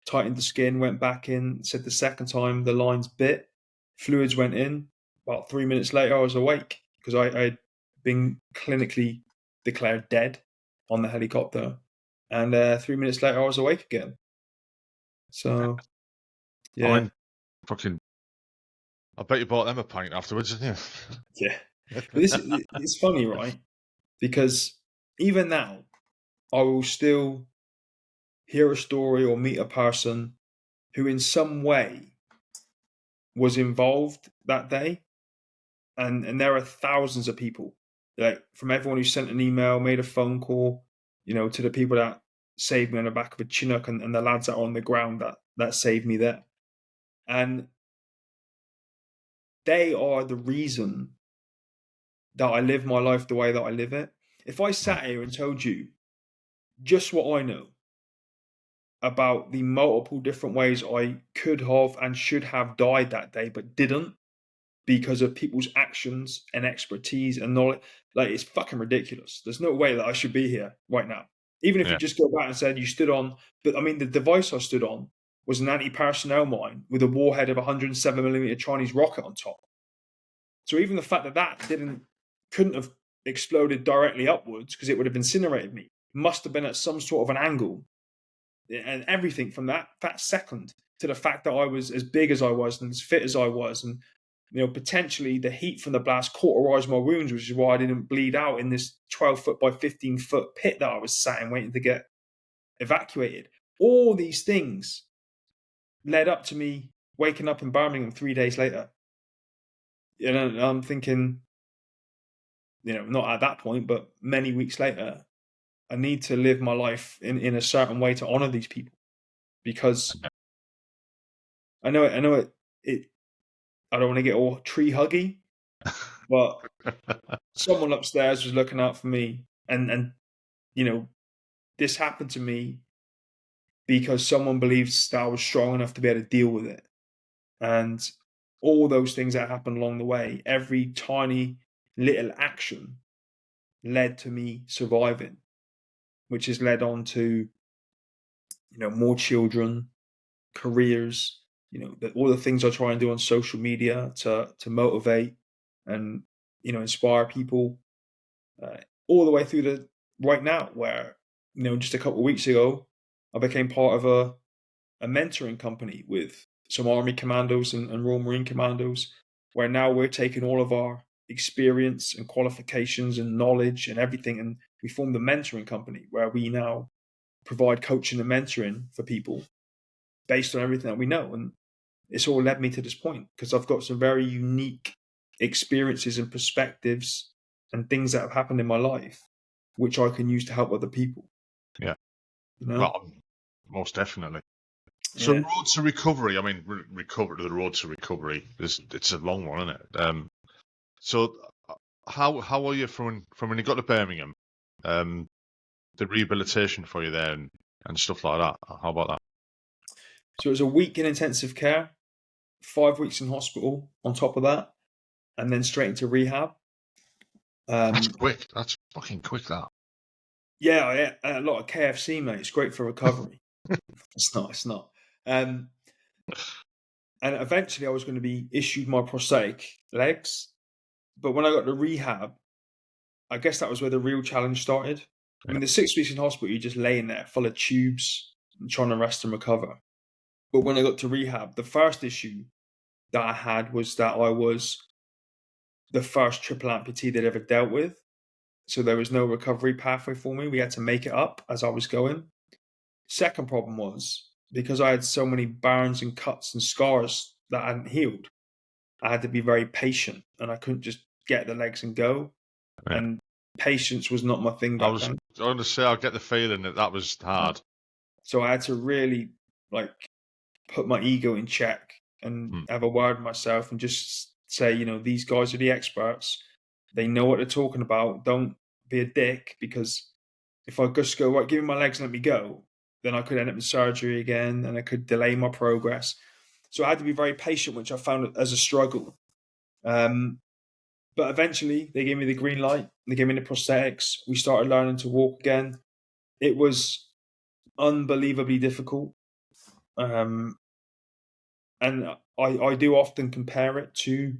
tightened the skin, went back in, said the second time the lines bit, fluids went in. About 3 minutes later, I was awake because I'd been clinically declared dead on the helicopter. And 3 minutes later, I was awake again. So, yeah. I mean, I bet you bought them a pint afterwards, didn't you? Yeah. But it's funny, right? Because even now, I will still hear a story or meet a person who in some way was involved that day. And there are thousands of people, like from everyone who sent an email, made a phone call, you know, to the people that saved me on the back of a Chinook and the lads that are on the ground that saved me there. And they are the reason that I live my life the way that I live it. If I sat here and told you just what I know about the multiple different ways I could have and should have died that day, but didn't because of people's actions and expertise and knowledge, like it's fucking ridiculous. There's no way that I should be here right now. Even if you just go back and said you stood on, but I mean, the device I stood on was an anti-personnel mine with a warhead of 107mm Chinese rocket on top. So even the fact that couldn't have exploded directly upwards because it would have incinerated me, must have been at some sort of an angle. And everything from that second to the fact that I was as big as I was and as fit as I was, and you know, potentially the heat from the blast cauterized my wounds, which is why I didn't bleed out in this 12-foot by 15-foot pit that I was sat in waiting to get evacuated. All these things led up to me waking up in Birmingham 3 days later. You know, I'm thinking, you know, not at that point, but many weeks later, I need to live my life in a certain way to honor these people, because I know it I don't want to get all tree huggy, but someone upstairs was looking out for me, and you know, this happened to me because someone believes that I was strong enough to be able to deal with it. And all those things that happened along the way, every tiny little action led to me surviving, which has led on to, you know, more children, careers, you know, all the things I try and do on social media to motivate and, you know, inspire people, all the way through to right now, where, you know, just a couple of weeks ago, I became part of a mentoring company with some Army commandos and Royal Marine commandos, where now we're taking all of our experience and qualifications and knowledge and everything, and we formed a mentoring company where we now provide coaching and mentoring for people based on everything that we know. And it's all led me to this point because I've got some very unique experiences and perspectives and things that have happened in my life, which I can use to help other people. Yeah. You know? Well, most definitely. So road to recovery, I mean, the road to recovery, it's a long one, isn't it? So how were you from when you got to Birmingham? The rehabilitation for you there and stuff like that. How about that? So it was a week in intensive care, 5 weeks in hospital on top of that, and then straight into rehab. That's quick. That's fucking quick, that. Yeah, I ate a lot of KFC, mate. It's great for recovery. It's not. And eventually I was going to be issued my prosthetic legs. But when I got to rehab, I guess that was where the real challenge started. I mean, the 6 weeks in hospital, you're just laying there full of tubes and trying to rest and recover. But when I got to rehab, the first issue that I had was that I was the first triple amputee they'd ever dealt with. So there was no recovery pathway for me. We had to make it up as I was going. Second problem was, because I had so many burns and cuts and scars that hadn't healed, I had to be very patient, and I couldn't just get the legs and go. Yeah. And patience was not my thing back then. I want to say, I get the feeling that was hard. So I had to really put my ego in check and have a word with myself and just say, these guys are the experts. They know what they're talking about. Don't be a dick, because if I just go, right, give me my legs and let me go, then I could end up in surgery again and I could delay my progress. So I had to be very patient, which I found as a struggle. But eventually they gave me the green light. They gave me the prosthetics. We started learning to walk again. It was unbelievably difficult. And I do often compare it to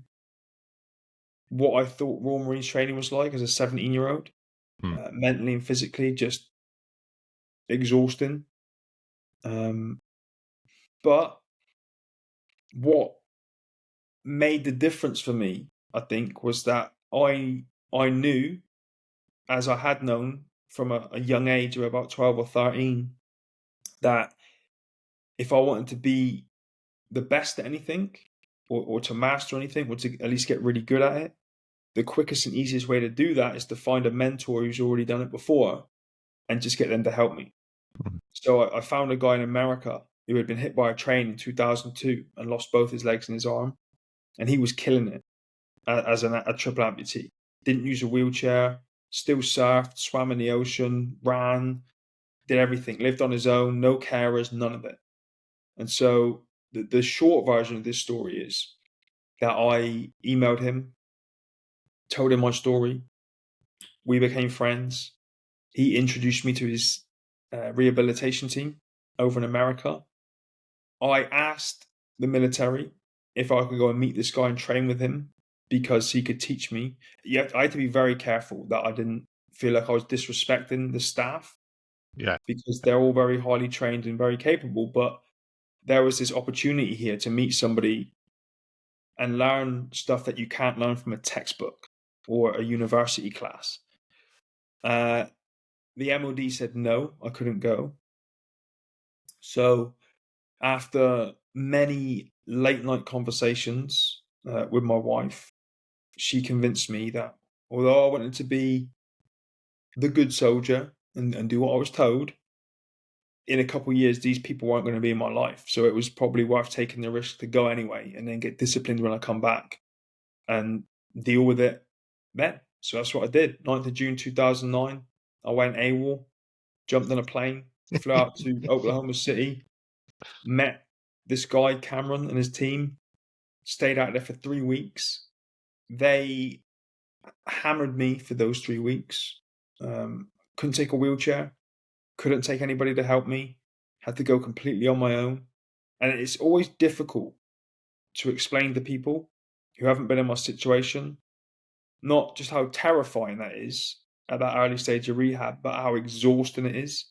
what I thought Royal Marines training was like as a 17-year-old, mentally and physically, just exhausting. But what made the difference for me, I think, was that I knew, as I had known from a young age of about 12 or 13, that if I wanted to be the best at anything, or to master anything, or to at least get really good at it, the quickest and easiest way to do that is to find a mentor who's already done it before and just get them to help me. So I found a guy in America who had been hit by a train in 2002 and lost both his legs and his arm, and he was killing it as a triple amputee. Didn't use a wheelchair, still surfed, swam in the ocean, ran, did everything, lived on his own, no carers, none of it. And so the short version of this story is that I emailed him, told him my story. We became friends. He introduced me to his rehabilitation team over in America. I asked the military if I could go and meet this guy and train with him because he could teach me. I had to be very careful that I didn't feel like I was disrespecting the staff. Yeah. Because they're all very highly trained and very capable. But there was this opportunity here to meet somebody and learn stuff that you can't learn from a textbook or a university class. The MOD said no, I couldn't go. So after many late night conversations with my wife, she convinced me that although I wanted to be the good soldier and do what I was told, in a couple of years, these people weren't going to be in my life. So it was probably worth taking the risk to go anyway and then get disciplined when I come back and deal with it then. So that's what I did. 9th of June 2009, I went AWOL, jumped on a plane, flew out to Oklahoma City, met this guy, Cameron, and his team, stayed out there for 3 weeks. They hammered me for those 3 weeks. Couldn't take a wheelchair, couldn't take anybody to help me, had to go completely on my own. And it's always difficult to explain to people who haven't been in my situation, not just how terrifying that is at that early stage of rehab, but how exhausting it is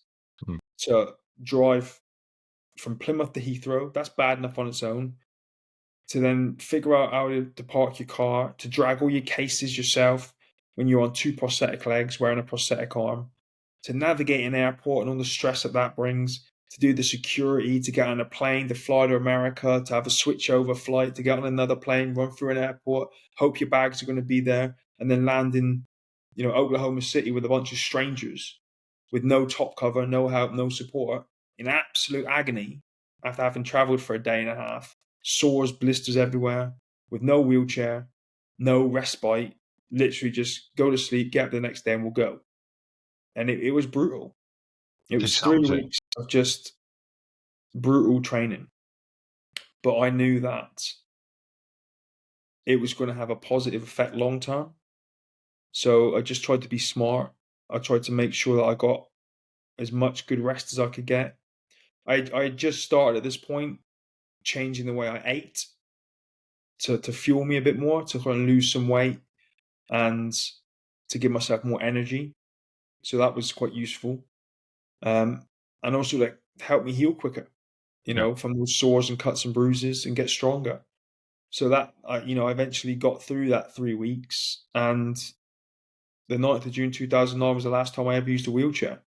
to drive from Plymouth to Heathrow. That's bad enough on its own. To then figure out how to park your car, to drag all your cases yourself when you're on 2 prosthetic legs, wearing a prosthetic arm, to navigate an airport and all the stress that brings, to do the security, to get on a plane, to fly to America, to have a switchover flight, to get on another plane, run through an airport, hope your bags are going to be there, and then land in, Oklahoma City with a bunch of strangers with no top cover, no help, no support, in absolute agony after having traveled for a day and a half, sores, blisters everywhere, with no wheelchair, no respite, literally just go to sleep, get up the next day, and we'll go. And it was brutal. It was 3 weeks of just brutal training. But I knew that it was going to have a positive effect long term. So I just tried to be smart. I tried to make sure that I got as much good rest as I could get. I just started at this point changing the way I ate to fuel me a bit more, to kind of lose some weight and to give myself more energy. So that was quite useful. And also like help me heal quicker, from those sores and cuts and bruises and get stronger. So that, I eventually got through that 3 weeks, and the 9th of June 2009 was the last time I ever used a wheelchair.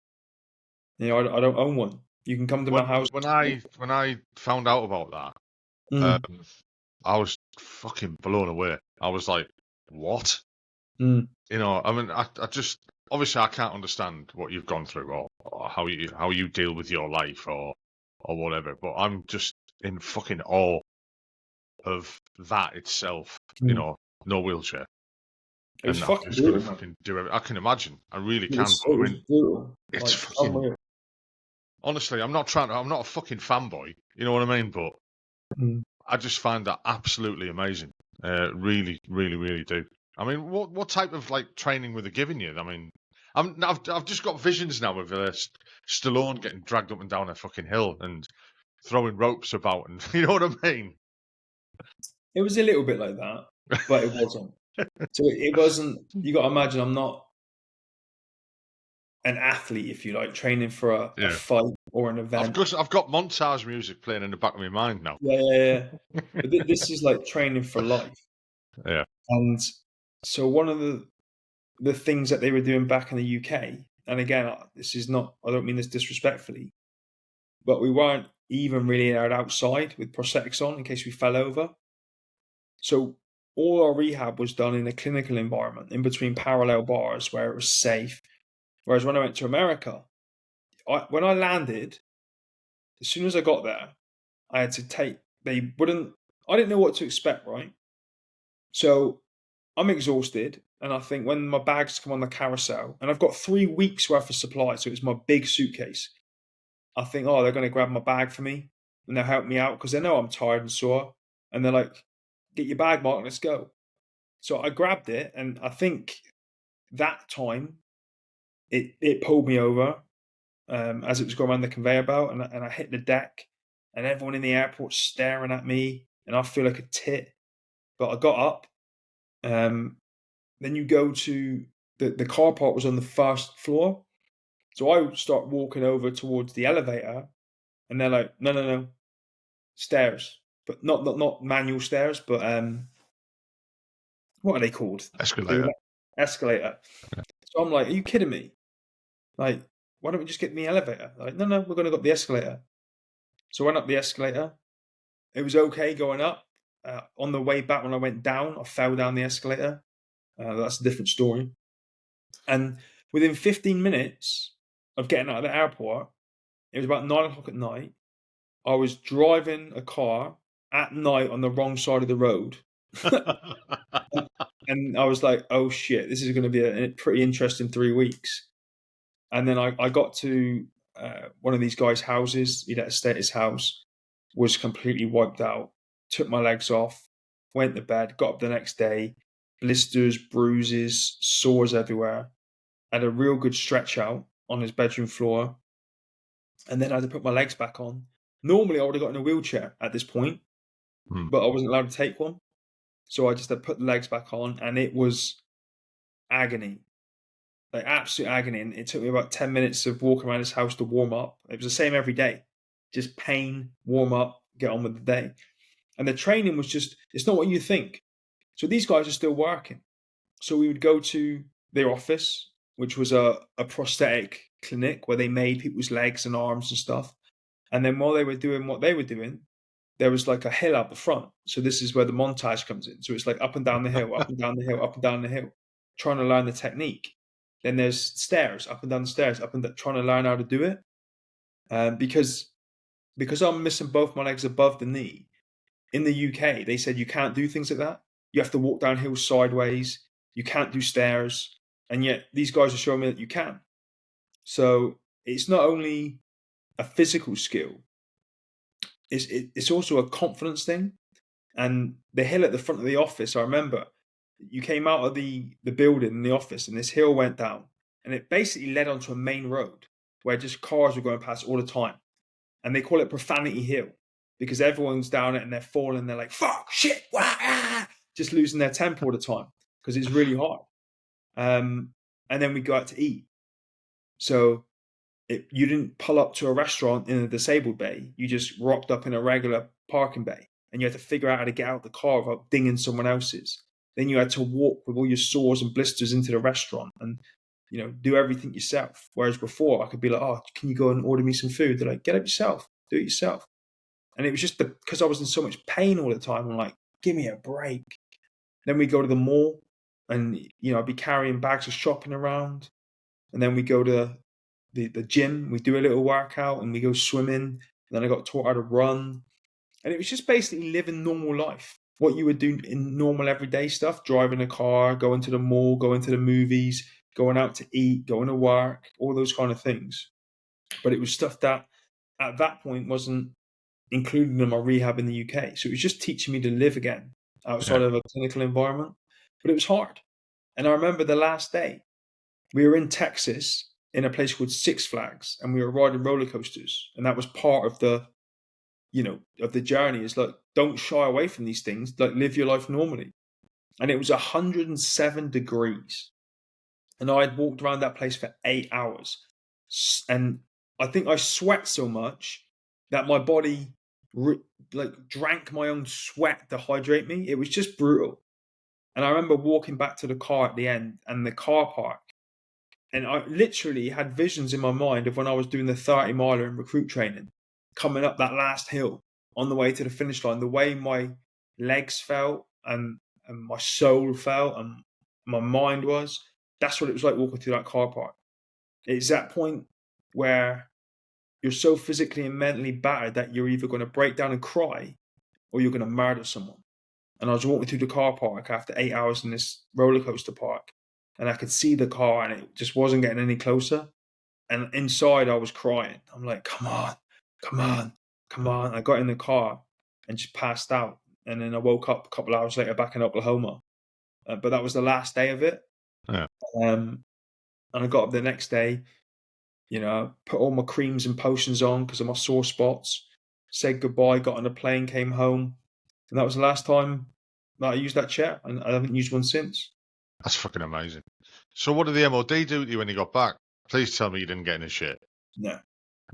I don't own one. You can come to my house. When I found out about that, I was fucking blown away. I was like, what? I mean, I just, obviously I can't understand what you've gone through or how you deal with your life or whatever, but I'm just in fucking awe of that itself. No wheelchair. It was fucking brutal. Fucking do everything. I can imagine. I really can. It was brutal. It's fucking unreal. Honestly, I'm not a fucking fanboy. You know what I mean? But I just find that absolutely amazing. Really, really, really do. I mean, what type of like training were they giving you? I mean, I've just got visions now of Stallone getting dragged up and down a fucking hill and throwing ropes about, and you know what I mean? It was a little bit like that, but it wasn't. So it wasn't. You got to imagine, I'm not an athlete, if you like, training for a fight or an event. I've got montage music playing in the back of my mind now. Yeah. But this is like training for life. Yeah. And so one of the things that they were doing back in the UK, and again, I don't mean this disrespectfully, but we weren't even really allowed outside with prosthetics on in case we fell over. So all our rehab was done in a clinical environment in between parallel bars where it was safe. Whereas when I went to America, when I landed, as soon as I got there, I had to I didn't know what to expect, right? So I'm exhausted, and I think when my bags come on the carousel, and I've got 3 weeks worth of supply, so it's my big suitcase, I think, oh, they're going to grab my bag for me, and they'll help me out, because they know I'm tired and sore, and they're like, get your bag, Mark, let's go. So I grabbed it, and I think that time, it pulled me over as it was going around the conveyor belt, and I hit the deck, and everyone in the airport staring at me, and I feel like a tit. But I got up. Then you go to the car park was on the first floor, so I start walking over towards the elevator, and they're like, no, stairs, but not manual stairs, but what are they called? Escalator. Escalator. So I'm like, are you kidding me? Like, why don't we just get in the elevator? Like, no, we're going to go up the escalator. So I went up the escalator. It was okay going up. On the way back, when I went down, I fell down the escalator. That's a different story. And within 15 minutes of getting out of the airport, it was about 9 o'clock at night. I was driving a car at night on the wrong side of the road. And I was like, oh shit, this is going to be a pretty interesting 3 weeks. And then I got to one of these guys' houses. He'd had to stay at his house, was completely wiped out, took my legs off, went to bed, got up the next day, blisters, bruises, sores everywhere. Had a real good stretch out on his bedroom floor. And then I had to put my legs back on. Normally, I would have got in a wheelchair at this point, but I wasn't allowed to take one. So I just had to put the legs back on, and it was agony. Like absolute agony. And it took me about 10 minutes of walking around his house to warm up. It was the same every day. Just pain, warm up, get on with the day. And the training was just, it's not what you think. So these guys are still working. So we would go to their office, which was a prosthetic clinic where they made people's legs and arms and stuff. And then while they were doing what they were doing, there was like a hill out the front. So this is where the montage comes in. So it's like up and down the hill, up and down the hill, up and down the hill, trying to learn the technique. Then there's stairs, up and down the stairs, trying to learn how to do it. Because I'm missing both my legs above the knee, in the UK, they said you can't do things like that. You have to walk down hills sideways. You can't do stairs. And yet these guys are showing me that you can. So it's not only a physical skill, it's also a confidence thing. And the hill at the front of the office, I remember you came out of the building in the office and this hill went down and it basically led onto a main road where just cars were going past all the time. And they call it Profanity Hill because everyone's down it and they're falling. They're like, fuck, shit, wah, ah, just losing their temper all the time because it's really hard. And then we go out to eat. So you didn't pull up to a restaurant in a disabled bay. You just rocked up in a regular parking bay. And you had to figure out how to get out of the car without dinging someone else's. Then you had to walk with all your sores and blisters into the restaurant and, do everything yourself. Whereas before I could be like, oh, can you go and order me some food? They're like, get it yourself, do it yourself. And it was just because I was in so much pain all the time. I'm like, give me a break. Then we go to the mall and, I'd be carrying bags of shopping around. And then we go to the gym, we do a little workout and we go swimming. And then I got taught how to run. And it was just basically living normal life. What you would do in normal everyday stuff, driving a car, going to the mall, going to the movies, going out to eat, going to work, all those kind of things. But it was stuff that at that point wasn't included in my rehab in the UK. So it was just teaching me to live again outside of a clinical environment. But it was hard. And I remember the last day, we were in Texas in a place called Six Flags and we were riding roller coasters. And that was part of the of the journey is like, don't shy away from these things, like live your life normally. And it was 107 degrees. And I had walked around that place for 8 hours. And I think I sweat so much that my body drank my own sweat to hydrate me. It was just brutal. And I remember walking back to the car at the end and the car park. And I literally had visions in my mind of when I was doing the 30 miler in recruit training, coming up that last hill on the way to the finish line, the way my legs felt and my soul felt and my mind was, that's what it was like walking through that car park. It's that point where you're so physically and mentally battered that you're either going to break down and cry or you're going to murder someone. And I was walking through the car park after 8 hours in this roller coaster park and I could see the car and it just wasn't getting any closer. And inside I was crying. I'm like, come on. I got in the car and just passed out. And then I woke up a couple of hours later back in Oklahoma. But that was the last day of it. Yeah. And I got up the next day, put all my creams and potions on because of my sore spots, said goodbye, got on a plane, came home. And that was the last time that I used that chair. And I haven't used one since. That's fucking amazing. So what did the MOD do to you when you got back? Please tell me you didn't get in his shit. No,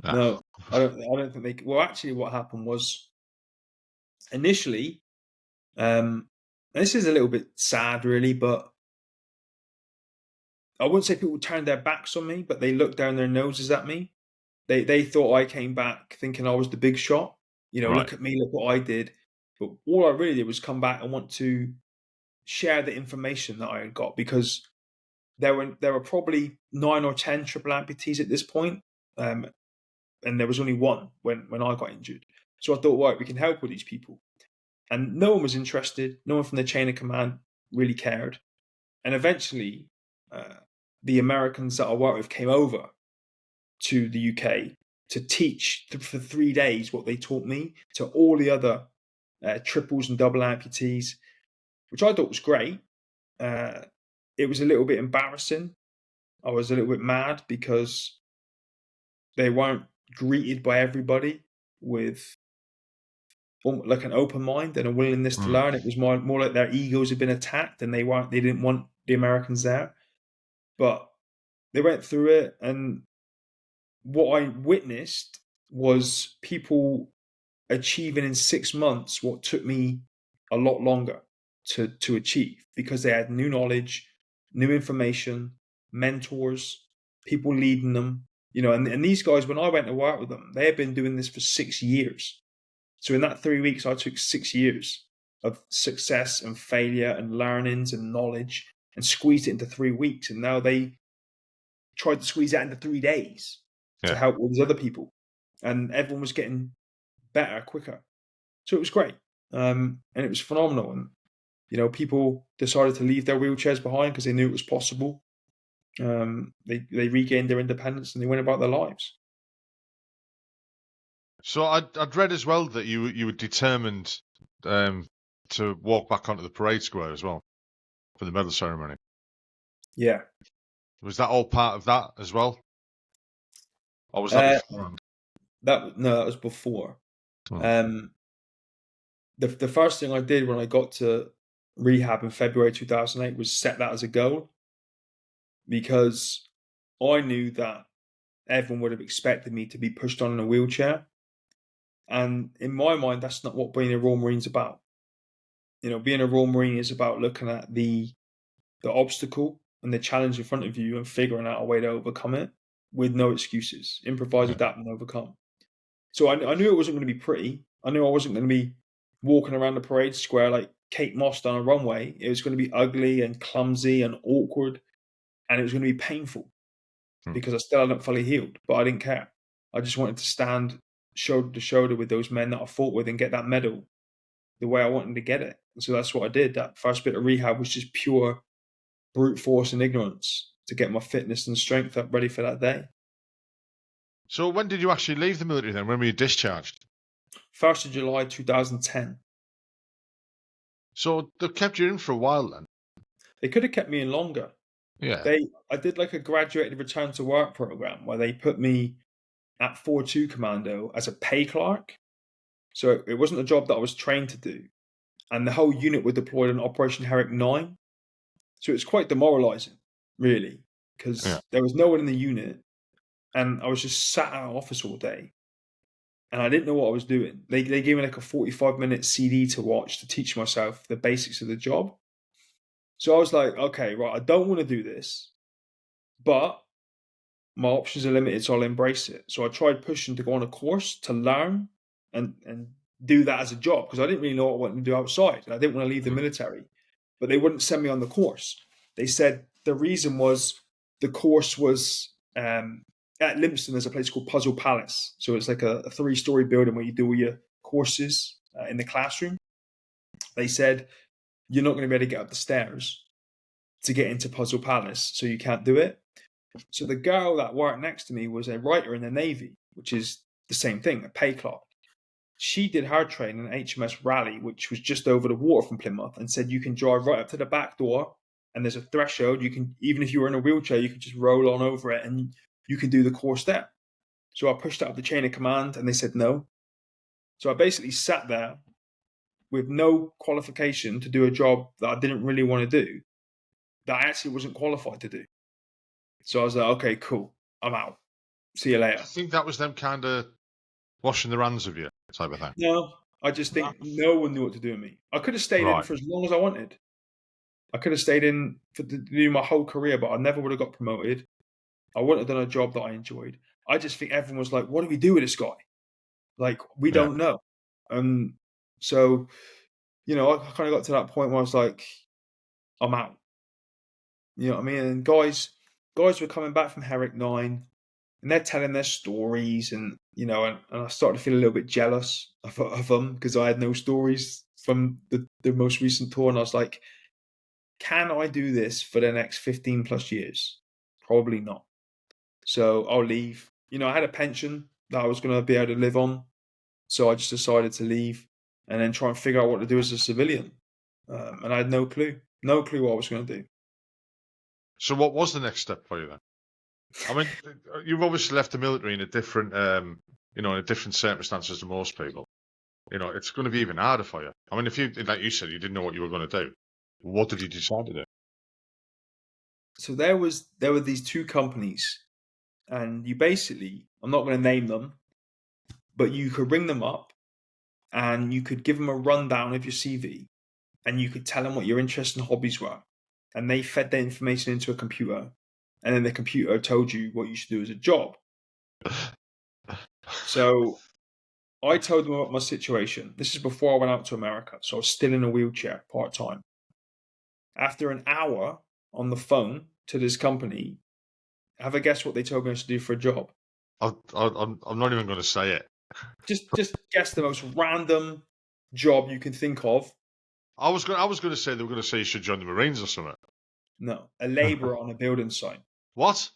I don't think they. Well, actually, what happened was initially, and this is a little bit sad, really, but I wouldn't say people turned their backs on me, but they looked down their noses at me. They thought I came back thinking I was the big shot. Right. Look at me, look what I did. But all I really did was come back and want to share the information that I had got because there were probably 9 or 10 triple amputees at this point. And there was only one when I got injured. So I thought, right, we can help with these people. And no one was interested. No one from the chain of command really cared. And eventually, the Americans that I worked with came over to the UK to teach for 3 days what they taught me to all the other triples and double amputees, which I thought was great. It was a little bit embarrassing. I was a little bit mad because they weren't greeted by everybody with like an open mind and a willingness to learn. It was more like their egos had been attacked and they didn't want the Americans there. But they went through it, and what I witnessed was people achieving in 6 months what took me a lot longer to achieve because they had new knowledge, new information, mentors, people leading them. And these guys, when I went to work with them, they had been doing this for 6 years. So in that 3 weeks, I took 6 years of success and failure and learnings and knowledge and squeezed it into 3 weeks. And now they tried to squeeze that into 3 days to help all these other people. And everyone was getting better quicker. So it was great. And it was phenomenal. And People decided to leave their wheelchairs behind because they knew it was possible. They regained their independence and they went about their lives. So I'd read as well that you were determined to walk back onto the parade square as well for the medal ceremony. Yeah. Was that all part of that as well? Or was that beforehand? That was before. Oh. The first thing I did when I got to rehab in February 2008 was set that as a goal, because I knew that everyone would have expected me to be pushed on in a wheelchair. And in my mind, that's not what being a Royal Marine's about. Being a Royal Marine is about looking at the obstacle and the challenge in front of you and figuring out a way to overcome it with no excuses. Improvise, adapt, and overcome. So I knew it wasn't going to be pretty. I knew I wasn't going to be walking around the parade square like Kate Moss down a runway. It was going to be ugly and clumsy and awkward, and it was going to be painful because I still hadn't fully healed, but I didn't care. I just wanted to stand shoulder to shoulder with those men that I fought with and get that medal the way I wanted to get it. And so that's what I did. That first bit of rehab was just pure brute force and ignorance to get my fitness and strength up ready for that day. So when did you actually leave the military then? When were you discharged? 1st of July 2010. So they kept you in for a while then? They could have kept me in longer. Yeah. I did like a graduated return to work program where they put me at 4-2 Commando as a pay clerk. So it wasn't a job that I was trained to do. And the whole unit were deployed on Operation Herrick 9. So it's quite demoralizing, really, because there was no one in the unit and I was just sat at an office all day and I didn't know what I was doing. They gave me like a 45-minute CD to watch to teach myself the basics of the job. So I was like, okay, right, I don't want to do this, but my options are limited, so I'll embrace it. So I tried pushing to go on a course to learn and do that as a job, because I didn't really know what I wanted to do outside. I didn't want to leave the military, but they wouldn't send me on the course. They said the reason was the course was at Limpston. There's a place called Puzzle Palace. So it's like a 3-story building where you do all your courses in the classroom. They said, you're not going to be able to get up the stairs to get into Puzzle Palace, so you can't do it. So the girl that worked next to me was a writer in the Navy, which is the same thing, a pay clerk. She did her training in HMS Raleigh, which was just over the water from Plymouth, and said you can drive right up to the back door and there's a threshold. You can, even if you were in a wheelchair, you can just roll on over it and you can do the course there. So I pushed up the chain of command and they said no. So I basically sat there with no qualification to do a job that I didn't really want to do, that I actually wasn't qualified to do. So I was like, okay, cool, I'm out. See you later. I think that was them kind of washing their hands of you type of thing. No, I just think no one knew what to do with me. I could have stayed in for as long as I wanted. I could have stayed in to do my whole career, but I never would have got promoted. I wouldn't have done a job that I enjoyed. I just think everyone was like, what do we do with this guy? Like, we don't know. So, I kind of got to that point where I was like, I'm out. You know what I mean? And guys were coming back from Herrick 9 and they're telling their stories and I started to feel a little bit jealous of them because I had no stories from the most recent tour. And I was like, can I do this for the next 15 plus years? Probably not. So I'll leave. I had a pension that I was going to be able to live on. So I just decided to leave and then try and figure out what to do as a civilian. And I had no clue what I was going to do. So what was the next step for you then? I mean, you've obviously left the military in a different, in a different circumstances to most people. It's going to be even harder for you. I mean, if you, like you said, you didn't know what you were going to do. What did you decide to do? So there were these 2 companies, and you basically, I'm not going to name them, but you could ring them up, and you could give them a rundown of your CV, and you could tell them what your interests and hobbies were, and they fed their information into a computer. And then the computer told you what you should do as a job. So I told them about my situation. This is before I went out to America. So I was still in a wheelchair part-time. After an hour on the phone to this company, have a guess what they told me I should do for a job. I'm not even going to say it. Just guess the most random job you can think of. I was going to say they were going to say you should join the Marines or something. No, a labourer on a building site. What?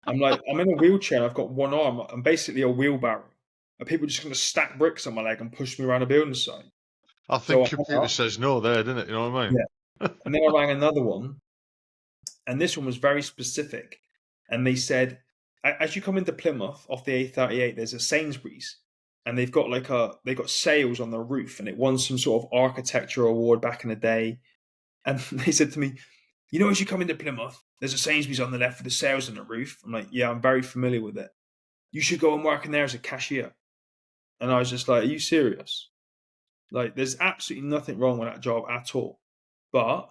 I'm in a wheelchair and I've got one arm. I'm basically a wheelbarrow. Are people just going to stack bricks on my leg and push me around a building site? I think computer says no there, didn't it? You know what I mean? Yeah. And then I rang another one, and this one was very specific. And they said, as you come into Plymouth off the A38, there's a Sainsbury's, and they've got sales on the roof, and it won some sort of architecture award back in the day. And they said to me, as you come into Plymouth, there's a Sainsbury's on the left with the sales on the roof. I'm like, yeah, I'm very familiar with it. You should go and work in there as a cashier. And I was just like, are you serious? Like, there's absolutely nothing wrong with that job at all. But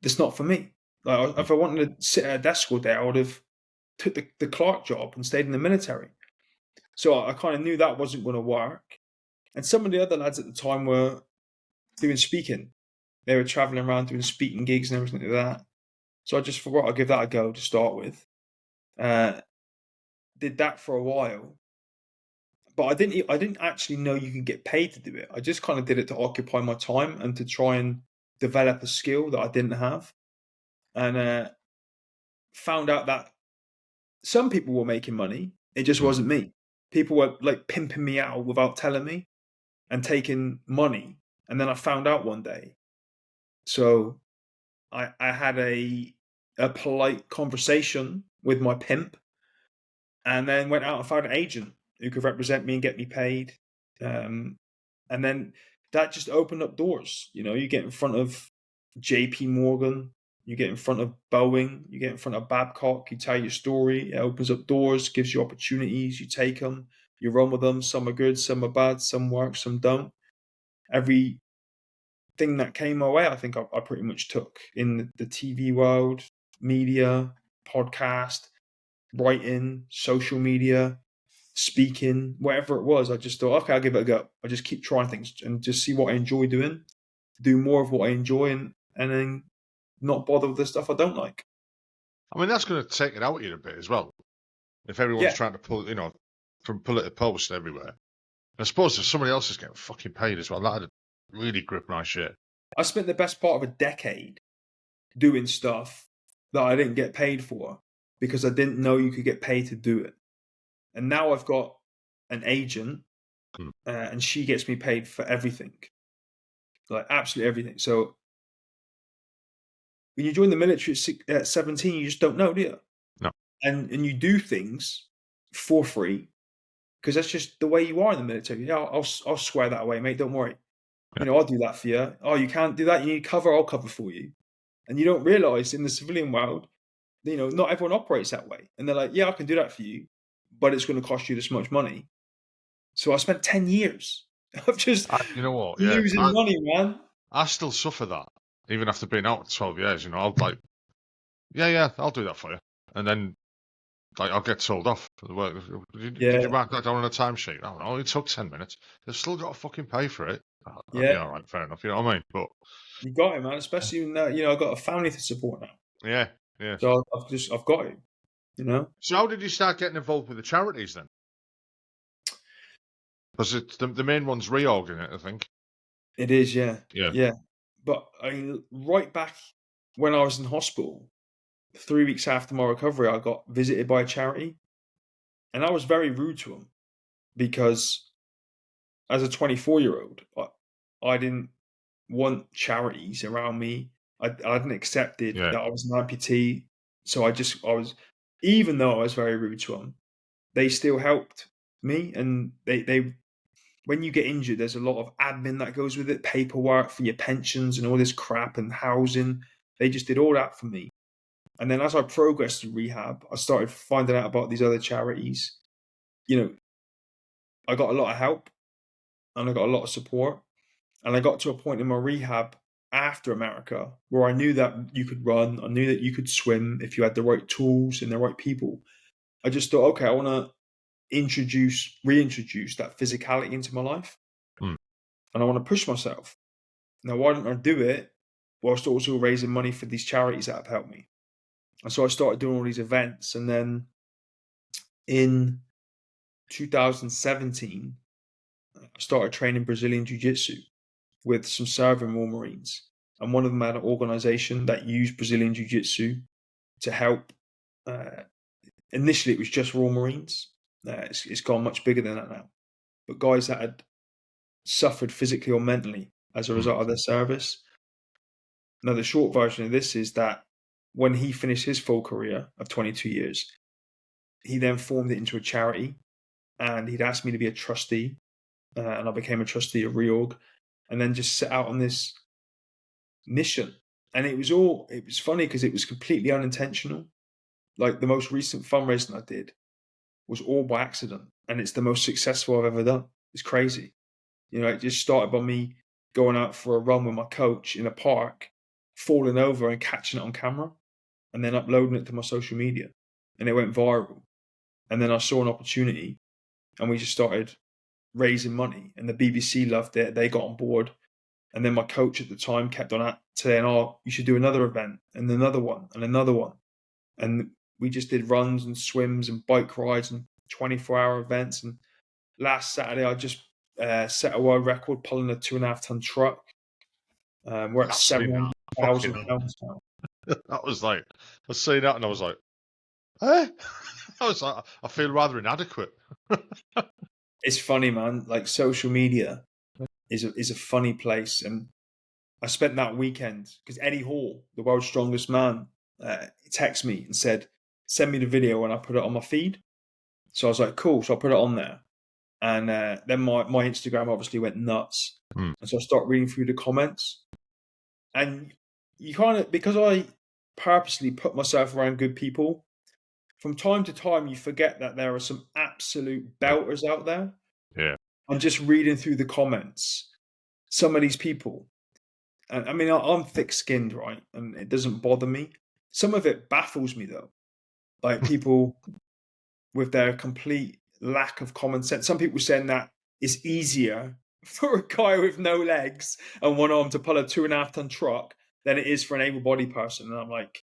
it's not for me. Like, if I wanted to sit at a desk all day, I would have took the clerk job and stayed in the military. So I kind of knew that wasn't going to work. And some of the other lads at the time were doing speaking. They were traveling around doing speaking gigs and everything like that. So I just thought I'd give that a go to start with. Did that for a while. But I didn't actually know you could get paid to do it. I just kind of did it to occupy my time and to try and develop a skill that I didn't have. And found out that some people were making money. It just wasn't me. People were like pimping me out without telling me and taking money. And then I found out one day. So I had a polite conversation with my pimp, and then went out and found an agent who could represent me and get me paid. And then that just opened up doors. You get in front of JP Morgan, you get in front of Boeing, you get in front of Babcock, you tell your story, it opens up doors, gives you opportunities, you take them, you run with them. Some are good, some are bad, some work, some don't. Every thing that came my way, I think I pretty much took in the TV world, media, podcast, writing, social media, speaking, whatever it was. I just thought, okay, I'll give it a go. I just keep trying things and just see what I enjoy doing, do more of what I enjoy, and then not bother with the stuff I don't like. I mean, that's going to take it out of you a bit as well. If everyone's trying to pull, from political posts everywhere. I suppose if somebody else is getting fucking paid as well, that'd really grip my shit. I spent the best part of a decade doing stuff that I didn't get paid for because I didn't know you could get paid to do it. And now I've got an agent, and she gets me paid for everything, like absolutely everything. So when you join the military at 17, you just don't know, do you? No. And you do things for free because that's just the way you are in the military. Yeah, I'll swear that away, mate. Don't worry. Yeah. I'll do that for you. Oh, you can't do that. You need cover. I'll cover for you. And you don't realize in the civilian world, not everyone operates that way. And they're like, yeah, I can do that for you, but it's going to cost you this much money. So I spent 10 years of just losing money, man. I still suffer that, even after being out for 12 years. I'll like, yeah, I'll do that for you. And then I'll get told off for the work. Did you mark that down on a timesheet? Oh, no, it took 10 minutes. They've still got to fucking pay for it. Yeah, all right, fair enough. You know what I mean? But you got it, man. Especially when I've got a family to support now. Yeah. So I've got it. So how did you start getting involved with the charities then? Because the main one's reorg in it, I think. It is, yeah. Yeah. But right back when I was in hospital, 3 weeks after my recovery, I got visited by a charity, and I was very rude to them because as a 24-year-old, I didn't want charities around me. I hadn't accepted that I was an amputee, so I was, even though I was very rude to them, they still helped me, and they when you get injured, there's a lot of admin that goes with it, paperwork for your pensions and all this crap and housing. They just did all that for me. And then as I progressed through rehab, I started finding out about these other charities. I got a lot of help and I got a lot of support. And I got to a point in my rehab after America where I knew that you could run. I knew that you could swim if you had the right tools and the right people. I just thought, okay, I want to reintroduce that physicality into my life. And I want to push myself. Now, why don't I do it whilst also raising money for these charities that have helped me? And so I started doing all these events. And then in 2017, I started training Brazilian Jiu-Jitsu. with some serving Royal Marines, and one of them had an organisation that used Brazilian Jiu-Jitsu to help. Initially, it was just Royal Marines. It's gone much bigger than that now. But guys that had suffered physically or mentally as a result of their service. Now, the short version of this is that when he finished his full career of 22 years, he then formed it into a charity, and he'd asked me to be a trustee, and I became a trustee of Reorg, and then just set out on this mission. And it was funny because it was completely unintentional. Like, the most recent fundraising I did was all by accident, and it's the most successful I've ever done. It's crazy. It just started by me going out for a run with my coach in a park, falling over and catching it on camera, and then uploading it to my social media, and it went viral. And then I saw an opportunity, and we just started raising money, and the BBC loved it. They got on board. And then my coach at the time kept on saying, "Oh, you should do another event, and another one, and another one." And we just did runs and swims and bike rides and 24-hour events. And last Saturday, I just set a world record pulling a 2.5-ton truck. We're at 7,000 pounds now. That was like, I was saying that and I was like, eh? I was like, I feel rather inadequate. It's funny, man. Like, social media is a funny place. And I spent that weekend because Eddie Hall, the world's strongest man, texted me and said, "Send me the video," and I put it on my feed. So I was like, cool. So I put it on there. And then my Instagram obviously went nuts. And so I started reading through the comments. And you kind of, because I purposely put myself around good people, from time to time you forget that there are some absolute belters out there. Yeah. And just reading through the comments, some of these people, and I mean, I'm thick-skinned, right? And it doesn't bother me. Some of it baffles me, though. Like, people with their complete lack of common sense. Some people saying that it's easier for a guy with no legs and one arm to pull a 2.5-ton truck than it is for an able-bodied person. And I'm like,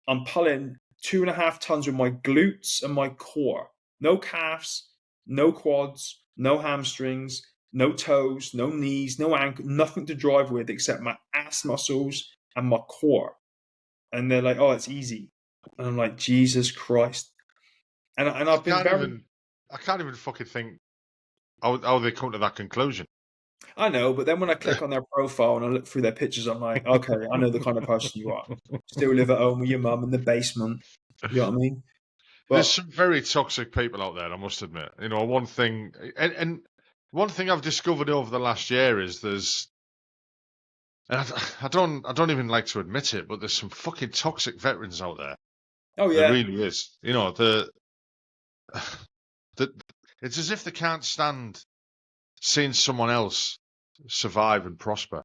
I'm pulling 2.5 tons with my glutes and my core. No calves, no quads, no hamstrings, no toes, no knees, no ankle, nothing to drive with except my ass muscles and my core. And they're like, "Oh, it's easy." And I'm like, Jesus Christ. And I've been I can't even fucking think how they come to that conclusion. I know, but then when I click on their profile and I look through their pictures, I'm like, okay, I know the kind of person you are. Still live at home with your mum in the basement. You know what I mean? But there's some very toxic people out there, I must admit. One thing, and one thing I've discovered over the last year is and I don't even like to admit it, but there's some fucking toxic veterans out there. Oh yeah, there really is. It's as if they can't stand seeing someone else survive and prosper.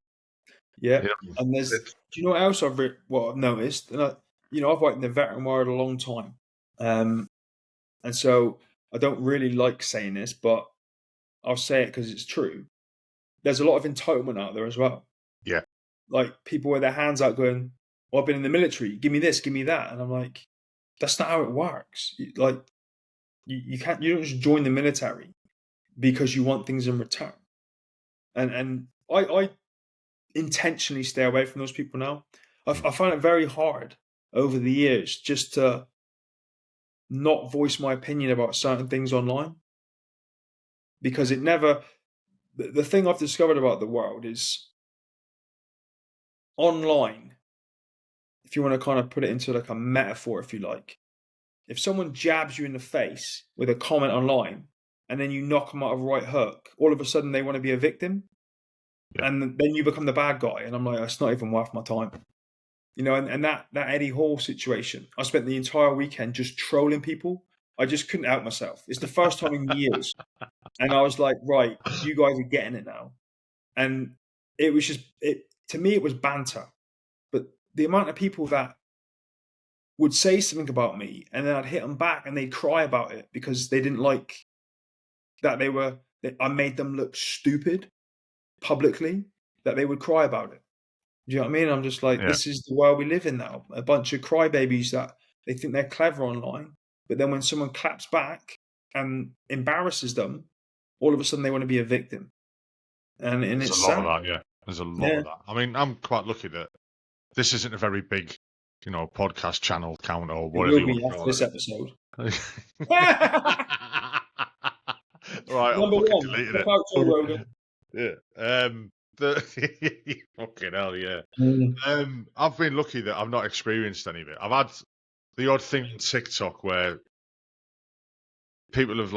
Yeah, and do you know what else I've noticed? And I've worked in the veteran world a long time, and so I don't really like saying this, but I'll say it because it's true. There's a lot of entitlement out there as well. Yeah, like people with their hands out going, "Well, I've been in the military. Give me this, give me that," and I'm like, that's not how it works. Like, you can't. You don't just join the military because you want things in return. And I intentionally stay away from those people now. I find it very hard over the years just to not voice my opinion about certain things online, because it never. The thing I've discovered about the world is online. If you want to kind of put it into like a metaphor, if you like, if someone jabs you in the face with a comment online and then you knock them out of a right hook, all of a sudden they want to be a victim. Yeah. And then you become the bad guy. And I'm like, it's not even worth my time. And that Eddie Hall situation, I spent the entire weekend just trolling people. I just couldn't help myself. It's the first time in years. And I was like, right, you guys are getting it now. And it was just, to me, it was banter. But the amount of people that would say something about me and then I'd hit them back and they'd cry about it because they didn't like that I made them look stupid publicly, that they would cry about it. Do you know what I mean? I'm just like, This is the world we live in now. A bunch of crybabies that they think they're clever online, but then when someone claps back and embarrasses them, all of a sudden they want to be a victim. And it's a lot sad. of that, There's a lot of that. I mean, I'm quite lucky that this isn't a very big, podcast channel count or whatever It you will want be to after call this it. episode. Right, I've Number fucking one, deleted check it. out Joe Rogan. Yeah. Fucking hell, yeah. I've been lucky that I've not experienced any of it. I've had the odd thing on TikTok where people have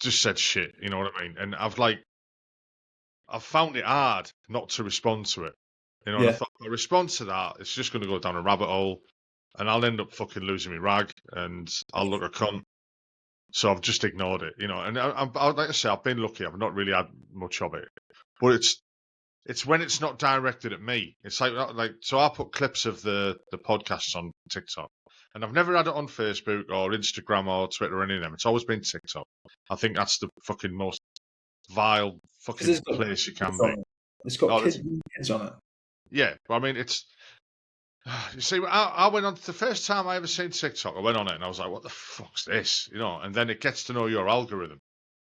just said shit, you know what I mean? And I've found it hard not to respond to it. And I thought, if I respond to that, it's just going to go down a rabbit hole, and I'll end up fucking losing my rag, and I'll look a cunt. So I've just ignored it, And like I say, I've been lucky. I've not really had much of it, but it's when it's not directed at me. It's so I put clips of the podcasts on TikTok, and I've never had it on Facebook or Instagram or Twitter or any of them. It's always been TikTok. I think that's the fucking most vile fucking place you can be. It's got kids on it. Yeah, but I mean, it's. You see, I went on the first time I ever seen TikTok. I went on it and I was like, "What the fuck's this?" And then it gets to know your algorithm.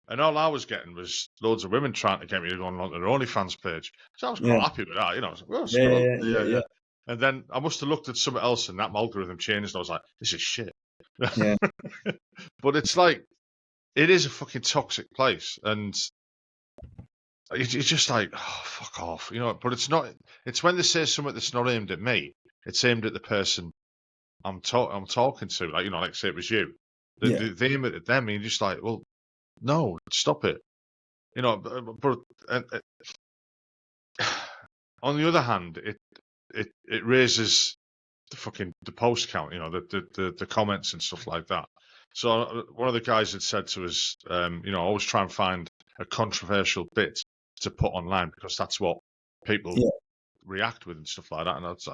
And all I was getting was loads of women trying to get me to go on their OnlyFans page. So I was quite happy with that. I was like, "Well, it's cool." Yeah. And then I must have looked at something else, and that algorithm changed. And I was like, "This is shit." Yeah. But it's like, it is a fucking toxic place, and it's just like, oh, fuck off, But it's not. It's when they say something that's not aimed at me. It's aimed at the person I'm talking to. Like say it was you. They aim it at them, and you're just like, well, no, stop it. But on the other hand, it raises the post count, the comments and stuff like that. So one of the guys had said to us, always try and find a controversial bit to put online, because that's what people react with and stuff like that. And that's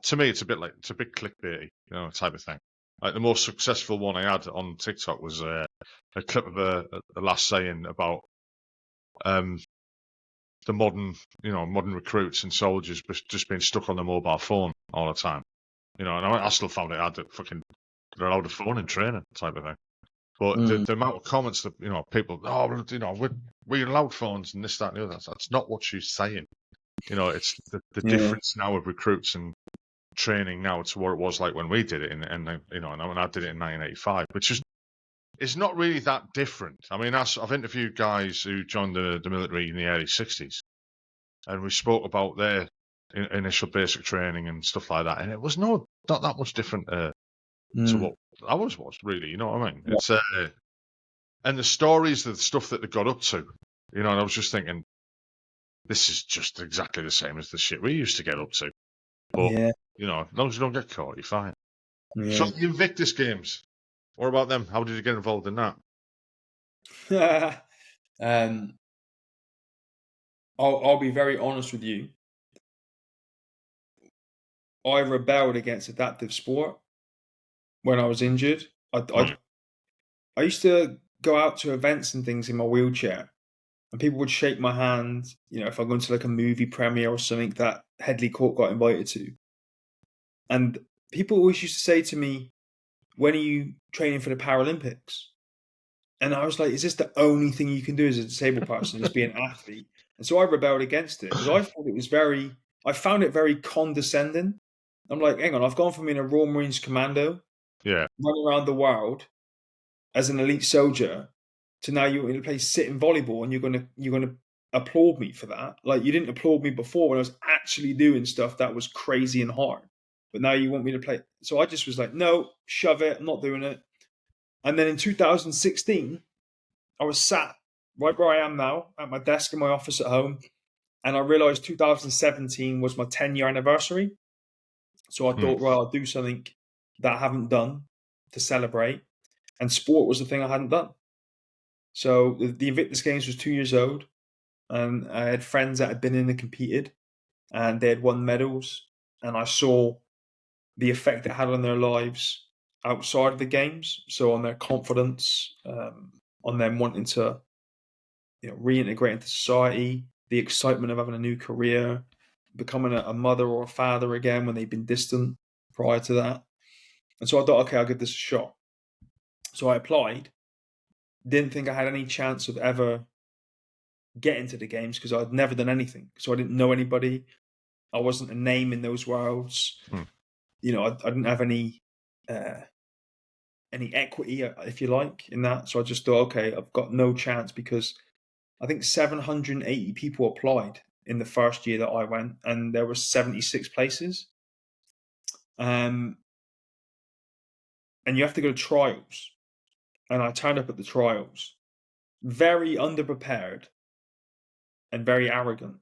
to me, it's a bit clickbaity, type of thing. Like the most successful one I had on TikTok was a clip of a lass saying about the modern recruits and soldiers just being stuck on the mobile phone all the time. And I still found it hard to fucking get out of phone in training, type of thing. But the amount of comments that people, we're allowed phones and this, that, and the other. That's not what she's saying. It's the difference now of recruits and training now to what it was like when we did it, and when I did it in 1985, which is not really that different. I mean, I've interviewed guys who joined the military in the early 60s, and we spoke about their initial basic training and stuff like that, and it was not that much different to what ours was, really. You know what I mean? It's and the stories, the stuff that they got up to, and I was just thinking, this is just exactly the same as the shit we used to get up to. But as long as you don't get caught, you're fine. Yeah. So the Invictus Games, what about them? How did you get involved in that? I'll be very honest with you. I rebelled against adaptive sport when I was injured. I used to go out to events and things in my wheelchair, and people would shake my hand, if I go into like a movie premiere or something that Headley Court got invited to. And people always used to say to me, when are you training for the Paralympics? And I was like, is this the only thing you can do as a disabled person, is be an athlete? And so I rebelled against it, because I thought I found it very condescending. I'm like, hang on, I've gone from being a Royal Marines commando, running around the world as an elite soldier, to now you're going to play sitting volleyball, and you're going to applaud me for that. Like, you didn't applaud me before when I was actually doing stuff that was crazy and hard, but now you want me to play. So I just was like, no, shove it, I'm not doing it. And then in 2016, I was sat right where I am now at my desk in my office at home, and I realized 2017 was my 10-year anniversary. So I thought, I'll do something that I haven't done to celebrate. And sport was the thing I hadn't done. So the Invictus Games was 2 years old, and I had friends that had been in and competed, and they had won medals, and I saw the effect it had on their lives outside of the games. So on their confidence, on them wanting to reintegrate into society, the excitement of having a new career, becoming a mother or a father again when they've been distant prior to that. And so I thought, okay, I'll give this a shot. So I applied. Didn't think I had any chance of ever get into the games because I'd never done anything. So I didn't know anybody. I wasn't a name in those worlds. You know, I didn't have any equity, if you like, in that. So I just thought, okay, I've got no chance, because I think 780 people applied in the first year that I went, and there were 76 places. And you have to go to trials. And I turned up at the trials, very underprepared and very arrogant.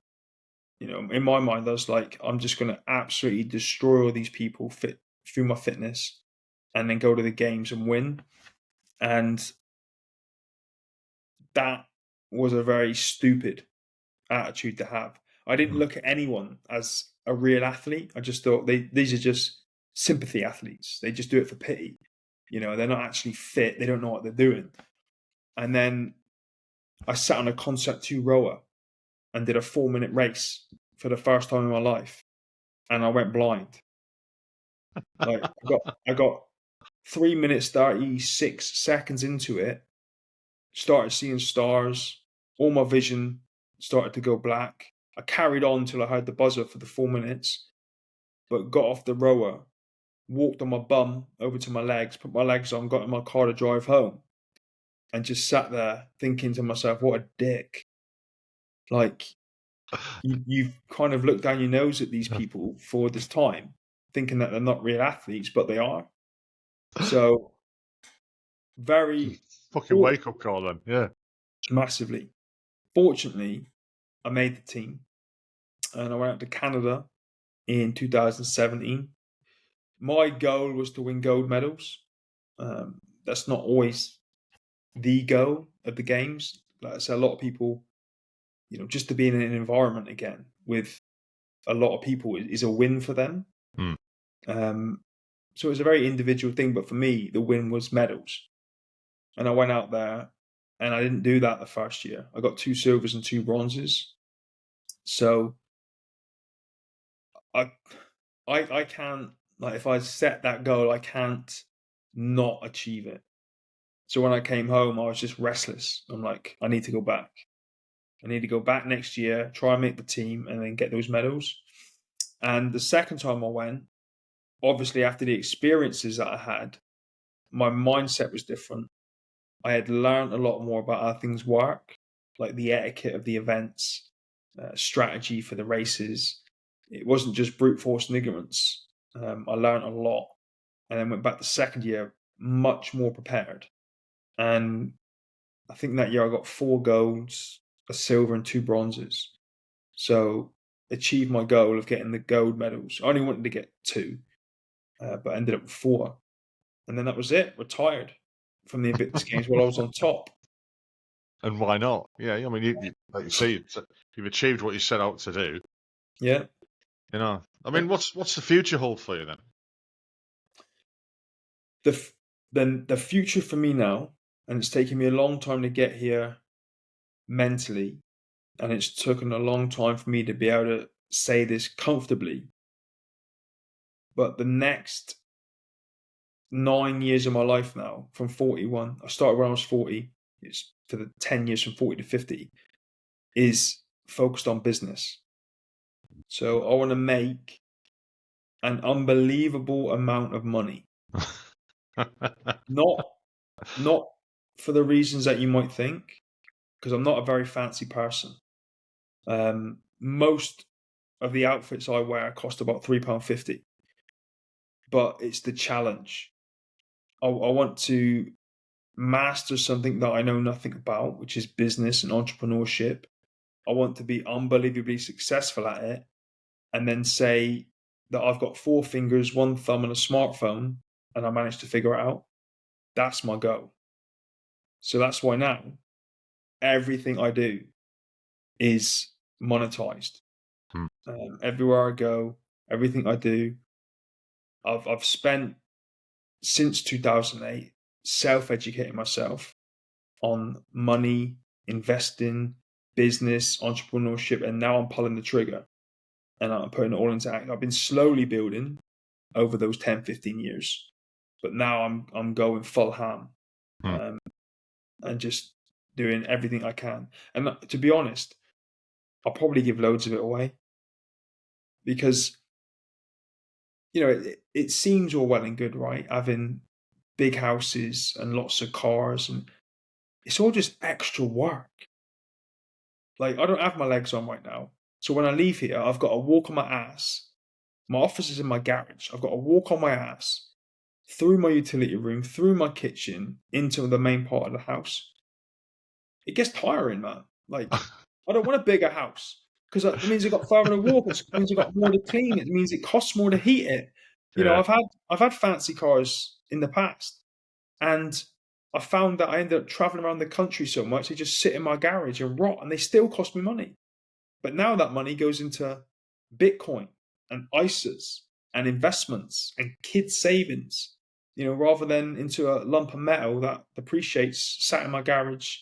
You know, in my mind, I was like, I'm just going to absolutely destroy all these people through my fitness, and then go to the games and win. And that was a very stupid attitude to have. I didn't look at anyone as a real athlete. I just thought these are just sympathy athletes. They just do it for pity. You know, they're not actually fit. They don't know what they're doing. And then I sat on a Concept 2 rower and did a 4-minute race for the first time in my life, and I went blind. Like I got 3 minutes 36 seconds into it, started seeing stars. All my vision started to go black. I carried on till I heard the buzzer for the 4 minutes, but got off the rower, walked on my bum over to my legs, put my legs on, got in my car to drive home, and just sat there thinking to myself, what a dick. Like, you've kind of looked down your nose at these people for this time, thinking that they're not real athletes, but they are. So, very fucking wake up call then, yeah. Massively. Fortunately, I made the team, and I went out to Canada in 2017. My goal was to win gold medals. That's not always the goal of the games. Like I said, a lot of people, you know, just to be in an environment again with a lot of people is a win for them. So it was a very individual thing, but for me, the win was medals. And I went out there, and I didn't do that the first year. I got 2 silvers and 2 bronzes. So I can't, like, if I set that goal, I can't not achieve it. So when I came home, I was just restless. I'm like, I need to go back. I need to go back next year, try and make the team, and then get those medals. And the second time I went, obviously after the experiences that I had, my mindset was different. I had learned a lot more about how things work, like the etiquette of the events, strategy for the races. It wasn't just brute force and ignorance. I learned a lot, and then went back the second year much more prepared. And I think that year I got 4 golds, a silver, and 2 bronzes. So achieved my goal of getting the gold medals. I only wanted to get 2, but ended up with 4. And then that was it. Retired from the Invictus Games while I was on top. And why not? Yeah, I mean, you like you say, you've achieved what you set out to do. Yeah. You know, I mean, what's the future hold for you then? The future for me now, and it's taken me a long time to get here mentally, and it's taken a long time for me to be able to say this comfortably. But the next 9 years of my life now, from 41, I started when I was 40, it's for the 10 years from 40 to 50, is focused on business. So I want to make an unbelievable amount of money. Not for the reasons that you might think, because I'm not a very fancy person. Most of the outfits I wear cost about £3.50, but it's the challenge. I want to master something that I know nothing about, which is business and entrepreneurship. I want to be unbelievably successful at it, and then say that I've got 4 fingers, 1 thumb, and a smartphone, and I managed to figure it out. That's my goal. So that's why now everything I do is monetized. Everywhere I go, everything I do, I've spent since 2008 self-educating myself on money, investing, business, entrepreneurship, and now I'm pulling the trigger and I'm putting it all into action. I've been slowly building over those 10, 15 years, but now I'm going full ham, and just doing everything I can. And to be honest, I'll probably give loads of it away because, it seems all well and good, right? Having big houses and lots of cars, and it's all just extra work. Like, I don't have my legs on right now. So when I leave here, I've got to walk on my ass. My office is in my garage. I've got to walk on my ass through my utility room, through my kitchen, into the main part of the house. It gets tiring, man. Like, I don't want a bigger house because it means I've got further to walk. It means I've got more to clean. It means it costs more to heat it. I've had fancy cars in the past, and I found that I ended up traveling around the country so much they just sit in my garage and rot, and they still cost me money. But now that money goes into Bitcoin and ISAs and investments and kids' savings, rather than into a lump of metal that depreciates sat in my garage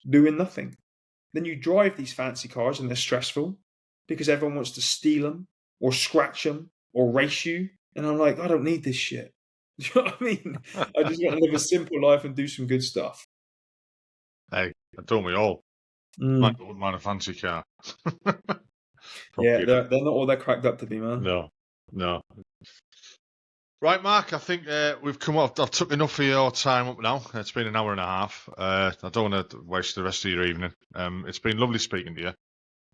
doing nothing. Then you drive these fancy cars and they're stressful because everyone wants to steal them or scratch them or race you. And I'm like, I don't need this shit. Do you know what I mean? I just want to live a simple life and do some good stuff. Hey, don't we all? Might mind a fancy car. Yeah, they're not all they're cracked up to be, man. No. Right, Mark, I think we've come up. I've took enough of your time up now. It's been an hour and a half. I don't want to waste the rest of your evening. It's been lovely speaking to you.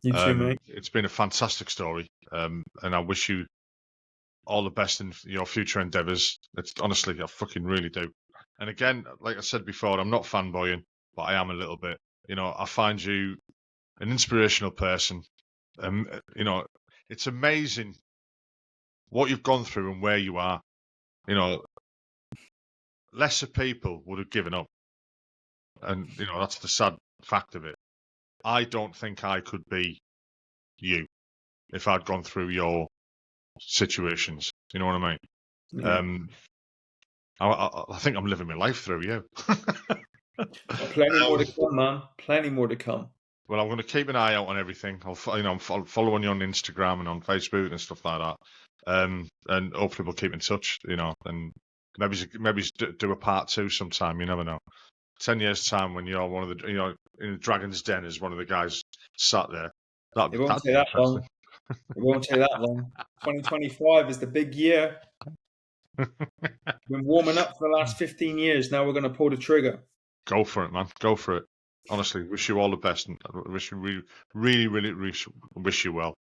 You too, mate. It's been a fantastic story, and I wish you all the best in your future endeavours. It's honestly, I fucking really do. And again, like I said before, I'm not fanboying, but I am a little bit. I find you an inspirational person. It's amazing what you've gone through and where you are. Lesser people would have given up. And, that's the sad fact of it. I don't think I could be you if I'd gone through your situations. You know what I mean? Yeah. I think I'm living my life through you. Plenty more to come, man. Plenty more to come. Well, I'm going to keep an eye out on everything. I'll follow on you on Instagram and on Facebook and stuff like that. And hopefully we'll keep in touch, and maybe do a part 2 sometime. You never know. 10 years time when you're one of the, in Dragon's Den as one of the guys sat there. It won't take that long. It won't take that long. 2025 is the big year. Been warming up for the last 15 years. Now we're going to pull the trigger. Go for it, man. Go for it. Honestly, wish you all the best, and I wish you really, really wish you well.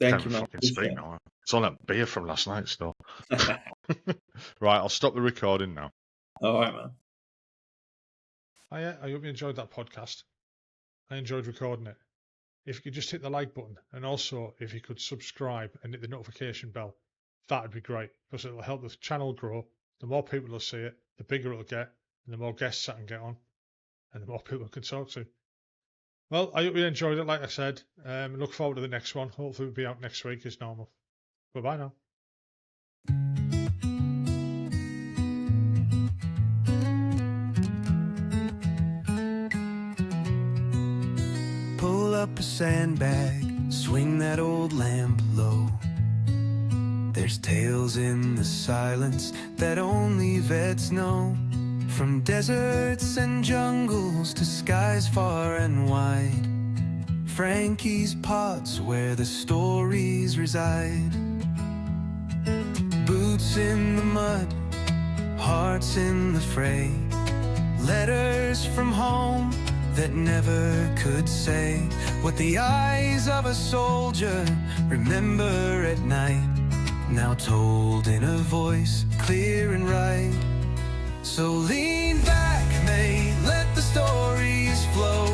Thank you, man. Fucking speak now. It's on that beer from last night still. Right, I'll stop the recording now. All right, man. I hope you enjoyed that podcast. I enjoyed recording it. If you could just hit the like button, and also if you could subscribe and hit the notification bell, that'd be great, because it'll help the channel grow. The more people will see it, the bigger it'll get, and the more guests I can get on, and the more people I can talk to. Well, I hope you enjoyed it, like I said. Look forward to the next one. Hopefully it'll be out next week as normal. Bye-bye now. Pull up a sandbag, swing that old lamp low. There's tales in the silence that only vets know. From deserts and jungles to skies far and wide, Frankie's pot's where the stories reside. Boots in the mud, hearts in the fray, letters from home that never could say what the eyes of a soldier remember at night, now told in a voice clear and right. So lean back, mate, let the stories flow.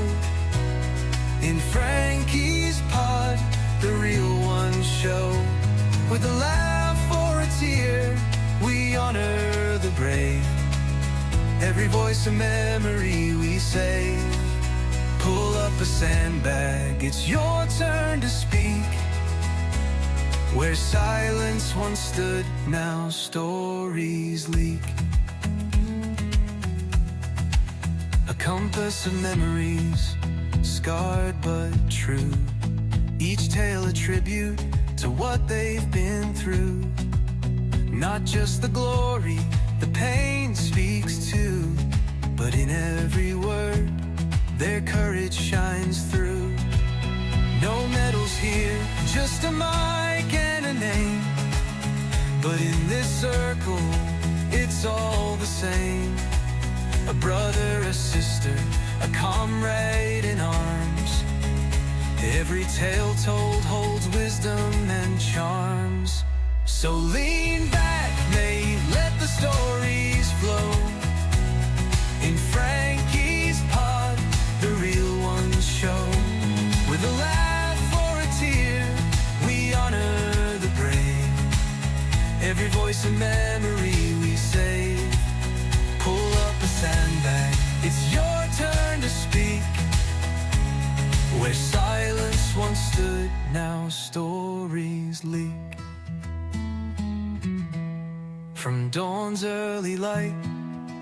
In Frankie's pod, the real ones show. With a laugh or a tear, we honor the brave. Every voice a memory we save. Pull up a sandbag, it's your turn to speak. Where silence once stood, now stories leak. A compass of memories, scarred but true. Each tale a tribute to what they've been through. Not just the glory, the pain speaks too, but in every word, their courage shines through. No medals here, just a mic and a name. But in this circle, it's all the same. A brother, a sister, a comrade in arms. Every tale told holds wisdom and charms. So lean back, mate, let the stories flow. In Frankie's pod, the real ones show. With a laugh or a tear, we honor the brave. Every voice a memory we save. Pull up a sandbag, it's your turn to speak. Where silence once stood, now stories leak. From dawn's early light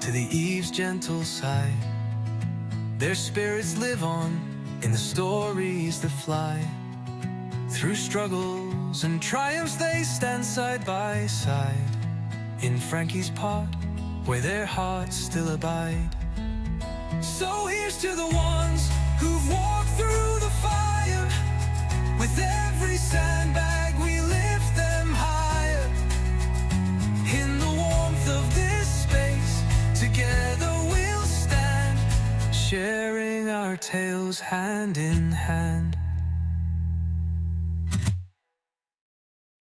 to the eve's gentle sight, their spirits live on in the stories that fly. Through struggles and triumphs they stand side by side. In Frankie's pod, where their hearts still abide. So here's to the ones who've walked through the fire. With every sandbag we lift them higher. In the warmth of this space, together we'll stand, sharing our tales hand in hand.